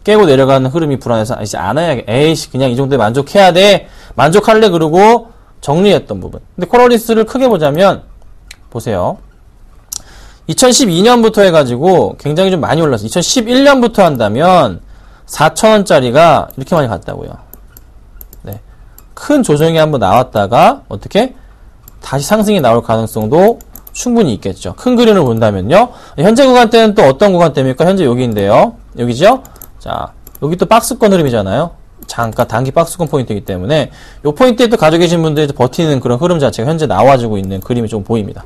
깨고 내려가는 흐름이 불안해서 이제 안 해야, 에이씨 그냥 이 정도에 만족해야 돼, 만족할래 그러고 정리했던 부분. 근데 코라홀딩스를 크게 보자면 보세요. 2012년부터 해가지고 굉장히 좀 많이 올랐어요. 2011년부터 한다면 4,000원짜리가 이렇게 많이 갔다고요. 네. 큰 조정이 한번 나왔다가 어떻게 다시 상승이 나올 가능성도 충분히 있겠죠. 큰 그림을 본다면요. 현재 구간대는 또 어떤 구간대입니까? 현재 여기인데요. 여기죠? 자, 여기 또 박스권 흐름이잖아요. 잠깐 단기 박스권 포인트이기 때문에 이 포인트에 또 가지고 계신 분들이 버티는 그런 흐름 자체가 현재 나와주고 있는 그림이 좀 보입니다.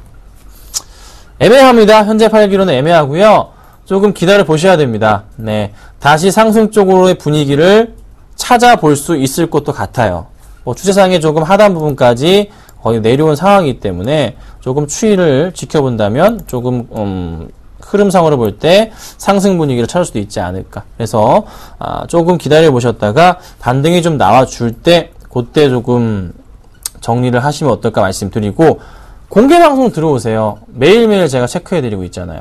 애매합니다. 현재 팔기로는 애매하고요. 조금 기다려 보셔야 됩니다. 네, 다시 상승 쪽으로의 분위기를 찾아볼 수 있을 것도 같아요. 뭐 추세상에 조금 하단 부분까지 거의 내려온 상황이기 때문에 조금 추이를 지켜본다면 조금 흐름상으로 볼 때 상승 분위기를 찾을 수도 있지 않을까. 그래서 조금 기다려 보셨다가 반등이 좀 나와줄 때 그때 조금 정리를 하시면 어떨까 말씀드리고, 공개 방송 들어오세요. 매일매일 제가 체크해드리고 있잖아요.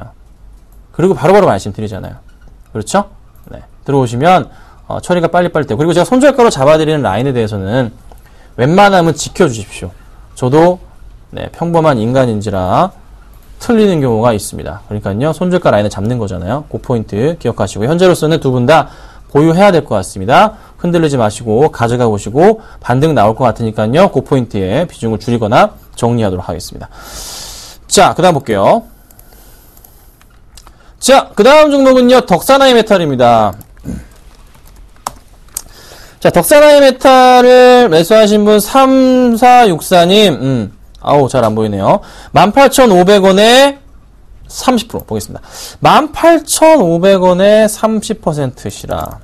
그리고 바로바로 말씀드리잖아요. 그렇죠? 네. 들어오시면 처리가 빨리빨리 되고, 그리고 제가 손절가로 잡아드리는 라인에 대해서는 웬만하면 지켜주십시오. 저도 네, 평범한 인간인지라 틀리는 경우가 있습니다. 그러니까요, 손절가 라인을 잡는 거잖아요. 그 포인트 기억하시고, 현재로서는 두 분 다 보유해야 될 것 같습니다. 흔들리지 마시고 가져가 보시고, 반등 나올 것 같으니까요, 그 포인트에 비중을 줄이거나 정리하도록 하겠습니다. 자, 그 다음 볼게요. 자, 그 다음 종목은요, 덕산하이 메탈입니다. 자, 덕산하이 메탈을 매수하신 분 3464님, 아우, 잘 안 보이네요. 18,500원에 30% 보겠습니다. 18,500원에 30%시라.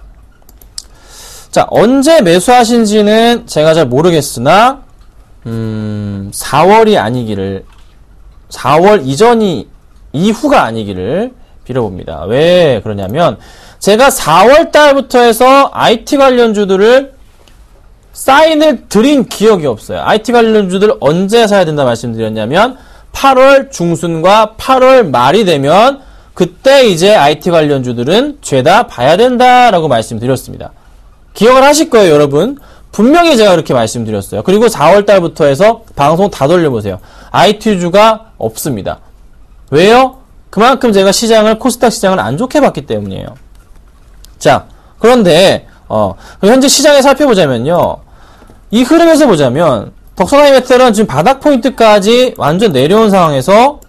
자, 언제 매수하신지는 제가 잘 모르겠으나, 4월이 아니기를, 4월 이후가 아니기를 빌어봅니다. 왜 그러냐면, 제가 4월 달부터 해서 IT 관련주들을 사인을 드린 기억이 없어요. IT 관련주들 언제 사야 된다 말씀드렸냐면 8월 중순과 8월 말이 되면 그때 이제 IT 관련주들은 죄다 봐야 된다라고 말씀드렸습니다. 기억을 하실 거예요, 여러분. 분명히 제가 그렇게 말씀드렸어요. 그리고 4월 달부터 해서 방송 다 돌려보세요. IT주가 없습니다. 왜요? 그만큼 제가 코스닥 시장을 안 좋게 봤기 때문이에요. 자, 그런데 현재 시장에 살펴보자면요, 이 흐름에서 보자면 덕산하이 메탈은 지금 바닥 포인트까지 완전 내려온 상황에서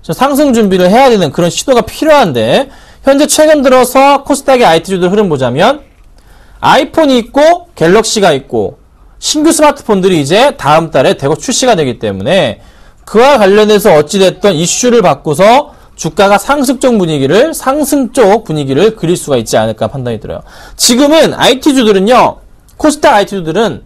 상승 준비를 해야 되는 그런 시도가 필요한데, 현재 최근 들어서 코스닥의 IT주들 흐름 보자면 아이폰이 있고 갤럭시가 있고 신규 스마트폰들이 이제 다음 달에 대거 출시가 되기 때문에 그와 관련해서 어찌됐든 이슈를 바꾸서 주가가 상승 쪽 분위기를 그릴 수가 있지 않을까 판단이 들어요. 지금은 IT주들은요, 코스닥 IT주들은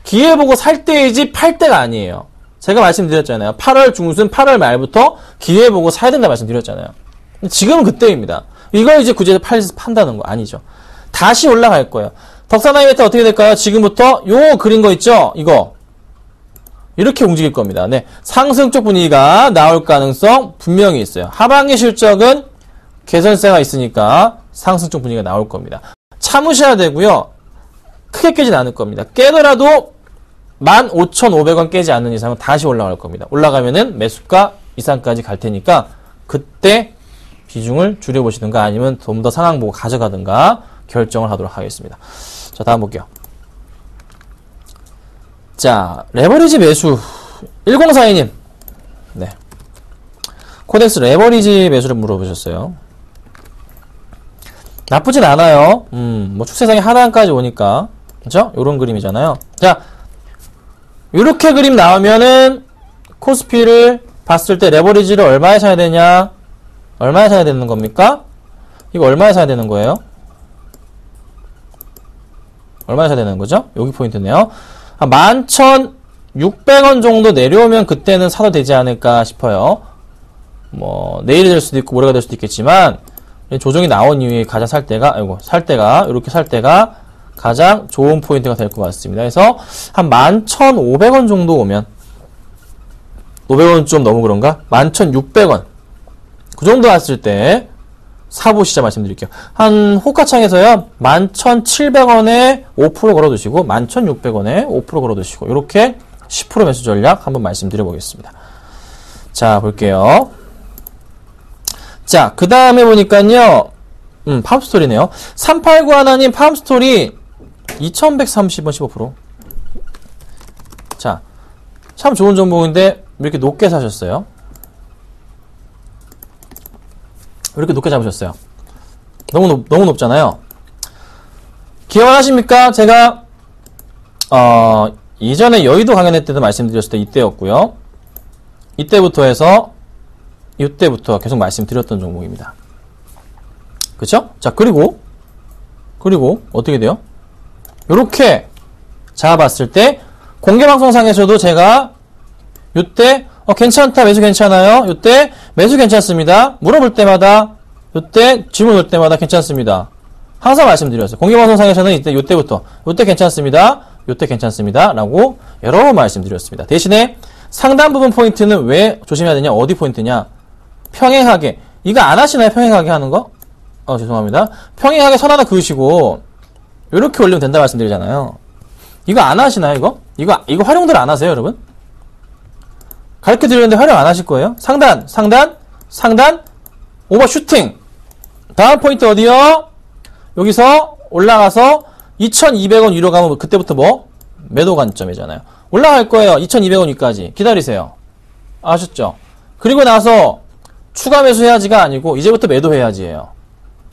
기회 보고 살 때이지 팔 때가 아니에요. 제가 말씀드렸잖아요. 8월 중순, 8월 말부터 기회 보고 사야 된다 말씀드렸잖아요. 지금은 그때입니다. 이걸 이제 굳이 판다는 거 아니죠. 다시 올라갈 거예요. 덕산하이 메탈 어떻게 될까요? 지금부터 요 그린 거 있죠? 이거. 이렇게 움직일 겁니다. 네. 상승 쪽 분위기가 나올 가능성 분명히 있어요. 하반기 실적은 개선세가 있으니까 상승 쪽 분위기가 나올 겁니다. 참으셔야 되고요. 크게 깨진 않을 겁니다. 깨더라도 15,500원 깨지 않는 이상은 다시 올라갈 겁니다. 올라가면은 매수가 이상까지 갈 테니까 그때 비중을 줄여보시든가 아니면 좀 더 상황 보고 가져가든가 결정을 하도록 하겠습니다. 자, 다음 볼게요. 자, 레버리지 매수 1042님, 네, 코덱스 레버리지 매수를 물어보셨어요. 나쁘진 않아요. 뭐 추세상이 하단까지 오니까, 그렇죠? 요런 그림이잖아요. 자, 요렇게 그림 나오면은 코스피를 봤을 때 레버리지를 얼마에 사야 되냐? 얼마에 사야 되는 겁니까? 이거 얼마에 사야 되는 거예요? 얼마에 사야 되는 거죠? 여기 포인트네요. 한 11,600원 정도 내려오면 그때는 사도 되지 않을까 싶어요. 뭐 내일이 될 수도 있고 모레가 될 수도 있겠지만, 조정이 나온 이후에 가장 살 때가 이렇게 살 때가 가장 좋은 포인트가 될 것 같습니다. 그래서 한 11,500원 정도 오면, 500원 좀 너무 그런가? 11,600원 그 정도 왔을 때 사보시자 말씀드릴게요. 한 호가창에서요 11,700원에 5% 걸어두시고 11,600원에 5% 걸어두시고 이렇게 10% 매수 전략 한번 말씀드려 보겠습니다. 자, 볼게요. 자, 그 다음에 보니까요, 팜스토리네요. 3891님 팜스토리 2,130원 15%. 자, 참 좋은 종목인데 왜 이렇게 높게 사셨어요? 왜 이렇게 높게 잡으셨어요? 너무 높잖아요. 기억하십니까? 제가 이전에 여의도 강연회 때도 말씀드렸을 때 이때였고요. 이때부터 해서 이때부터 계속 말씀드렸던 종목입니다. 그쵸? 자, 그리고 어떻게 돼요? 요렇게 잡아봤을 때 공개방송상에서도 제가 요때 괜찮다, 매수 괜찮아요, 요때 매수 괜찮습니다, 물어볼 때마다 요때 질문 올 때마다 괜찮습니다, 항상 말씀드렸어요. 공개방송상에서는 이때 요때부터 요때 괜찮습니다, 요때 괜찮습니다 라고 여러 번 말씀드렸습니다. 대신에 상단 부분 포인트는 왜 조심해야 되냐, 어디 포인트냐, 평행하게, 이거 안 하시나요? 평행하게 하는 거? 죄송합니다. 평행하게 선 하나 그으시고 요렇게 올리면 된다 말씀드리잖아요. 이거 안 하시나요? 이거 활용들 안 하세요, 여러분? 가르쳐 드리는데 활용 안 하실 거예요? 상단, 오버슈팅. 다음 포인트 어디요? 여기서 올라가서 2,200원 위로 가면 그때부터 뭐? 매도 관점이잖아요. 올라갈 거예요. 2,200원 위까지. 기다리세요. 아셨죠? 그리고 나서 추가 매수해야지가 아니고 이제부터 매도해야지예요.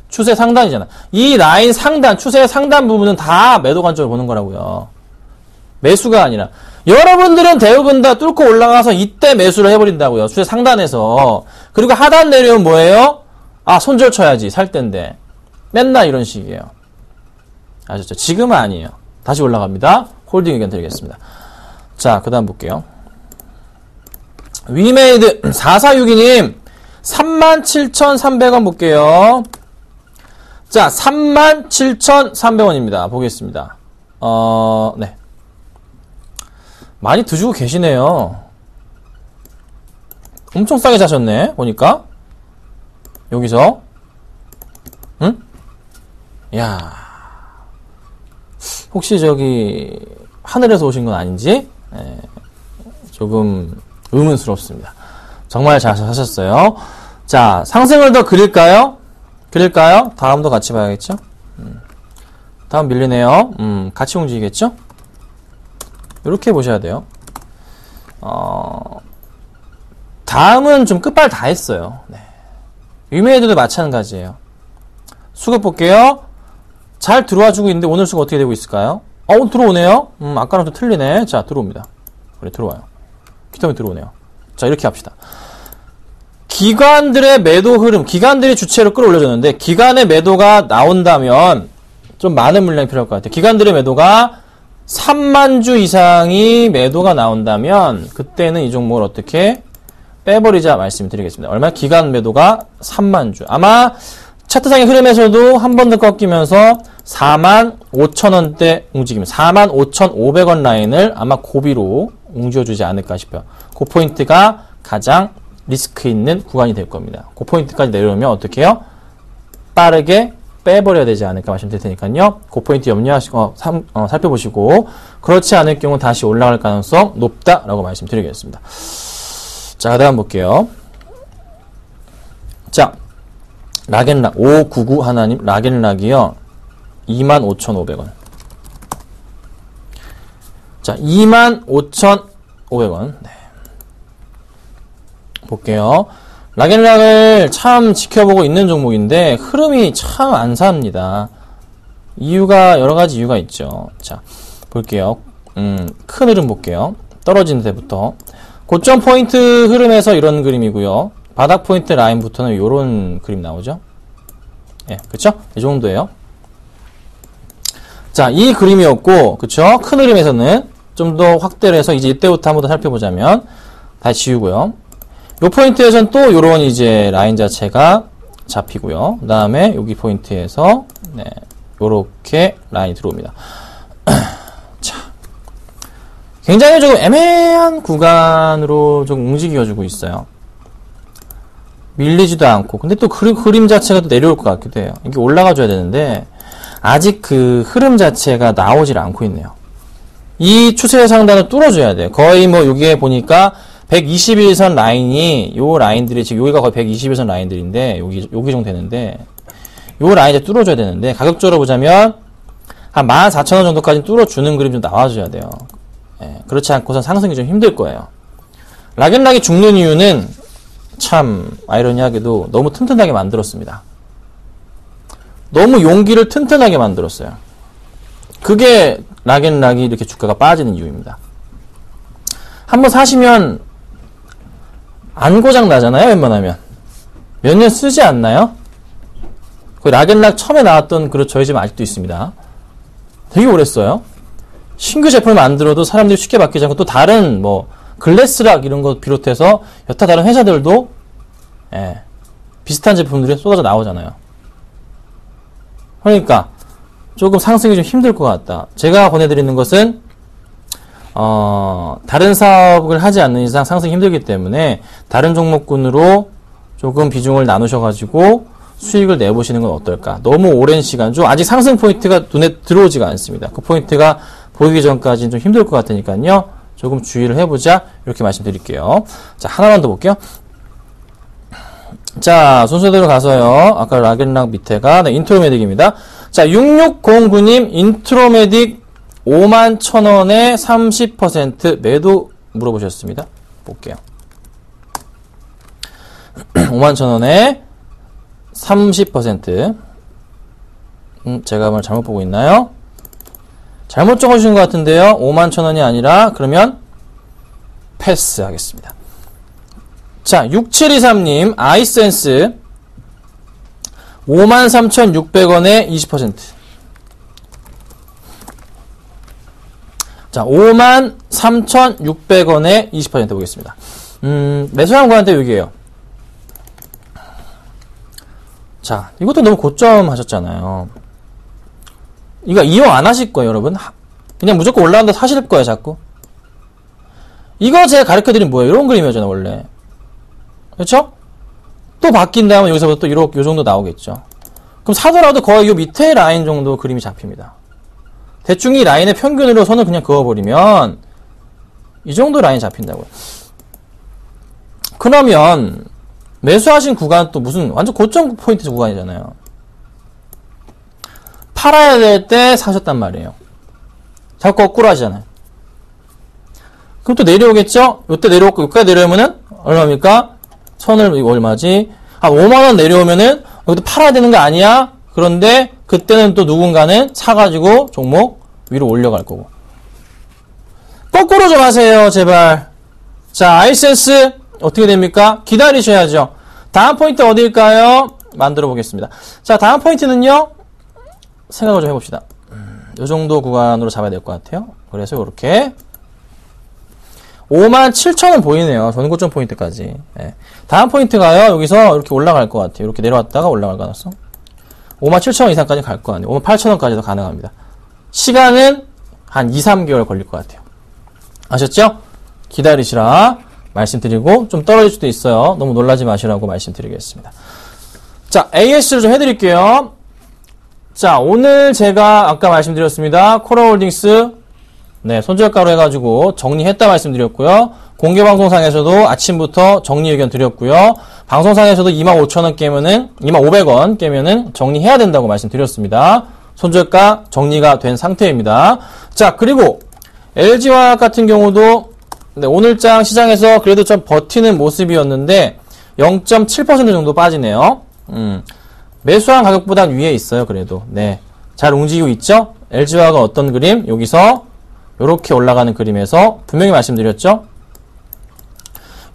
추세 상단이잖아. 이 라인 상단, 추세 상단 부분은 다 매도 관점을 보는 거라고요. 매수가 아니라. 여러분들은 대부분 다 뚫고 올라가서 이때 매수를 해버린다고요. 추세 상단에서. 그리고 하단 내려오면 뭐예요? 손절 쳐야지. 살 때인데. 맨날 이런 식이에요. 아셨죠? 지금은 아니에요. 다시 올라갑니다. 홀딩 의견 드리겠습니다. 자, 그 다음 볼게요. 위메이드 4462님 37,300원 볼게요. 자, 37,300원입니다. 보겠습니다. 네. 많이 드시고 계시네요. 엄청 싸게 사셨네, 보니까. 여기서. 응? 야, 혹시 저기, 하늘에서 오신 건 아닌지? 조금 의문스럽습니다. 정말 잘 사셨어요. 자, 상승을 더 그릴까요? 다음도 같이 봐야겠죠? 다음 밀리네요. 같이 움직이겠죠? 이렇게 보셔야 돼요. 다음은 좀 끝발 다 했어요. 네. 위메이드도 마찬가지예요. 수급 볼게요. 잘 들어와주고 있는데 오늘 수급 어떻게 되고 있을까요? 들어오네요. 아까랑 좀 틀리네. 자, 들어옵니다. 그래, 들어와요. 기타민 들어오네요. 자, 이렇게 합시다. 기관들의 매도 흐름, 기관들이 주체로 끌어올려줬는데 기관의 매도가 나온다면 좀 많은 물량이 필요할 것 같아요. 기관들의 매도가 3만 주 이상이 매도가 나온다면 그때는 이 종목을 어떻게 빼버리자 말씀드리겠습니다. 얼마? 기관 매도가 3만 주. 아마 차트상의 흐름에서도 한 번 더 꺾이면서 45,000원대 움직임, 45,500원 라인을 아마 고비로 웅지어주지 않을까 싶어요. 그 포인트가 가장 리스크 있는 구간이 될 겁니다. 그 포인트까지 내려오면 어떻게 해요? 빠르게 빼버려야 되지 않을까 말씀드릴 테니까요. 그 포인트 염려하시고 살펴보시고 그렇지 않을 경우 다시 올라갈 가능성 높다라고 말씀드리겠습니다. 자, 그 다음 볼게요. 자, 락앤락 599 하나님 락앤락이요 25,500원. 자, 25,500원. 네. 볼게요. 락앤락을 참 지켜보고 있는 종목인데 흐름이 참 안 삽니다. 이유가 여러 가지 이유가 있죠. 자, 볼게요. 큰 흐름 볼게요. 떨어지는 데부터 고점 포인트 흐름에서 이런 그림이고요. 바닥 포인트 라인부터는 이런 그림 나오죠. 예, 그쵸? 이 정도예요. 자, 이 그림이었고, 그쵸? 큰 흐름에서는 좀 더 확대를 해서 이제 이때부터 한번 더 살펴보자면 다시 지우고요. 요 포인트에서는 또 요런 이제 라인 자체가 잡히고요. 그 다음에 여기 포인트에서 네, 요렇게 라인이 들어옵니다. 자, 굉장히 조금 애매한 구간으로 좀 움직여주고 있어요. 밀리지도 않고. 근데 또 그림 자체가 또 내려올 것 같기도 해요. 이게 올라가줘야 되는데 아직 그 흐름 자체가 나오질 않고 있네요. 이 추세 상단을 뚫어줘야 돼요. 거의 뭐 여기에 보니까 121선 라인이 요 라인들이 지금 여기가 거의 121선 라인들인데 여기 정도 되는데 요 라인 이제 뚫어줘야 되는데 가격적으로 보자면 한 14,000원 정도까지 뚫어주는 그림 좀 나와줘야 돼요. 예, 그렇지 않고선 상승이 좀 힘들 거예요. 락앤락이 죽는 이유는 참 아이러니하게도 너무 튼튼하게 만들었습니다. 너무 용기를 튼튼하게 만들었어요. 그게 락앤락이 이렇게 주가가 빠지는 이유입니다. 한번 사시면 안 고장 나잖아요, 웬만하면. 몇 년 쓰지 않나요? 그 락앤락 처음에 나왔던 그릇 저희 집은 아직도 있습니다. 되게 오래 써요. 신규 제품을 만들어도 사람들이 쉽게 바뀌지 않고 또 다른 뭐 글래스락 이런 거 비롯해서 여타 다른 회사들도 비슷한 제품들이 쏟아져 나오잖아요. 그러니까 조금 상승이 좀 힘들 것 같다. 제가 권해드리는 것은 다른 사업을 하지 않는 이상 상승이 힘들기 때문에 다른 종목군으로 조금 비중을 나누셔가지고 수익을 내보시는 건 어떨까. 너무 오랜 시간 중 아직 상승 포인트가 눈에 들어오지가 않습니다. 그 포인트가 보이기 전까지는 좀 힘들 것 같으니까요. 조금 주의를 해보자. 이렇게 말씀드릴게요. 자, 하나만 더 볼게요. 자, 순서대로 가서요. 아까 락앤락 밑에가 인트로메딕입니다. 자, 6609님 인트로메딕 51,000원에 30% 매도 물어보셨습니다. 볼게요. 51,000원에 30%. 제가 뭘 잘못 보고 있나요? 잘못 적어주신 것 같은데요. 51,000원이 아니라 그러면 패스 하겠습니다. 자, 6723님 아이센스 53,600원에 20%. 자, 53,600원에 20% 보겠습니다. 매수한 거한테 여기에요. 자, 이것도 너무 고점 하셨잖아요. 이거 이용 안 하실 거예요, 여러분. 그냥 무조건 올라간다 사실 거예요, 자꾸. 이거 제가 가르쳐드린 뭐예요? 이런 그림이었잖아요, 원래. 그렇죠? 또 바뀐 다음에 여기서부터 또 요 정도 나오겠죠. 그럼 사더라도 거의 요 밑에 라인 정도 그림이 잡힙니다. 대충 이 라인의 평균으로 선을 그냥 그어버리면 이 정도 라인 잡힌다고요. 그러면 매수하신 구간 또 무슨 완전 고점 포인트 구간이잖아요. 팔아야 될 때 사셨단 말이에요. 자꾸 거꾸로 하시잖아요. 그럼 또 내려오겠죠? 요때 내려오고 여기까지 내려오면은 얼마입니까? 선을 이거 얼마지? 한 5만원 내려오면은 여기도 팔아야 되는 거 아니야? 그런데 그때는 또 누군가는 사가지고 종목 위로 올려갈 거고. 거꾸로 좀 하세요, 제발. 자, 아이센스 어떻게 됩니까? 기다리셔야죠. 다음 포인트 어디일까요? 만들어 보겠습니다. 자, 다음 포인트는요. 생각을 좀 해봅시다. 이 정도 구간으로 잡아야 될 것 같아요. 그래서 이렇게 57,000원 보이네요. 전고점 포인트까지. 네. 다음 포인트가요. 여기서 이렇게 올라갈 것 같아요. 이렇게 내려왔다가 올라갈 가능성. 57,000원 이상까지 갈 거 아니에요. 58,000원까지도 가능합니다. 시간은 한 2, 3개월 걸릴 것 같아요. 아셨죠? 기다리시라 말씀드리고 좀 떨어질 수도 있어요. 너무 놀라지 마시라고 말씀드리겠습니다. 자, AS를 좀 해드릴게요. 자, 오늘 제가 아까 말씀드렸습니다. 코라홀딩스 네, 손절가로 해가지고 정리했다 말씀드렸고요. 공개방송상에서도 아침부터 정리 의견 드렸고요. 방송상에서도 25,000원 깨면은 25,500원 깨면은 정리해야 된다고 말씀드렸습니다. 손절가 정리가 된 상태입니다. 자, 그리고 LG화학 같은 경우도 네, 오늘장 시장에서 그래도 좀 버티는 모습이었는데 0.7% 정도 빠지네요. 매수한 가격보단 위에 있어요. 그래도 네, 잘 움직이고 있죠. LG화학은 어떤 그림? 여기서 요렇게 올라가는 그림에서 분명히 말씀드렸죠.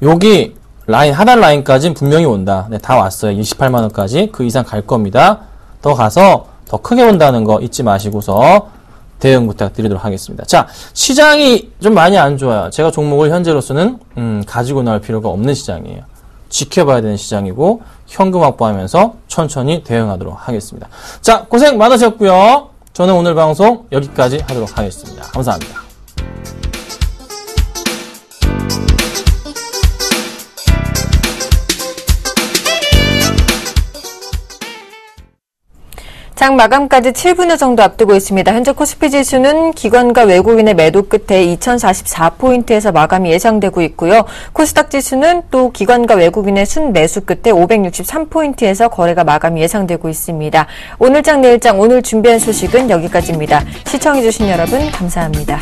여기 라인 하단 라인까지는 분명히 온다. 네, 다 왔어요. 28만원까지 그 이상 갈 겁니다. 더 가서 더 크게 온다는 거 잊지 마시고서 대응 부탁드리도록 하겠습니다. 자, 시장이 좀 많이 안 좋아요. 제가 종목을 현재로서는 가지고 나올 필요가 없는 시장이에요. 지켜봐야 되는 시장이고 현금 확보하면서 천천히 대응하도록 하겠습니다. 자, 고생 많으셨고요. 저는 오늘 방송 여기까지 하도록 하겠습니다. 감사합니다. 장 마감까지 7분여 정도 앞두고 있습니다. 현재 코스피 지수는 기관과 외국인의 매도 끝에 2044포인트에서 마감이 예상되고 있고요. 코스닥 지수는 또 기관과 외국인의 순매수 끝에 563포인트에서 거래가 마감이 예상되고 있습니다. 오늘장 내일장 오늘 준비한 소식은 여기까지입니다. 시청해주신 여러분 감사합니다.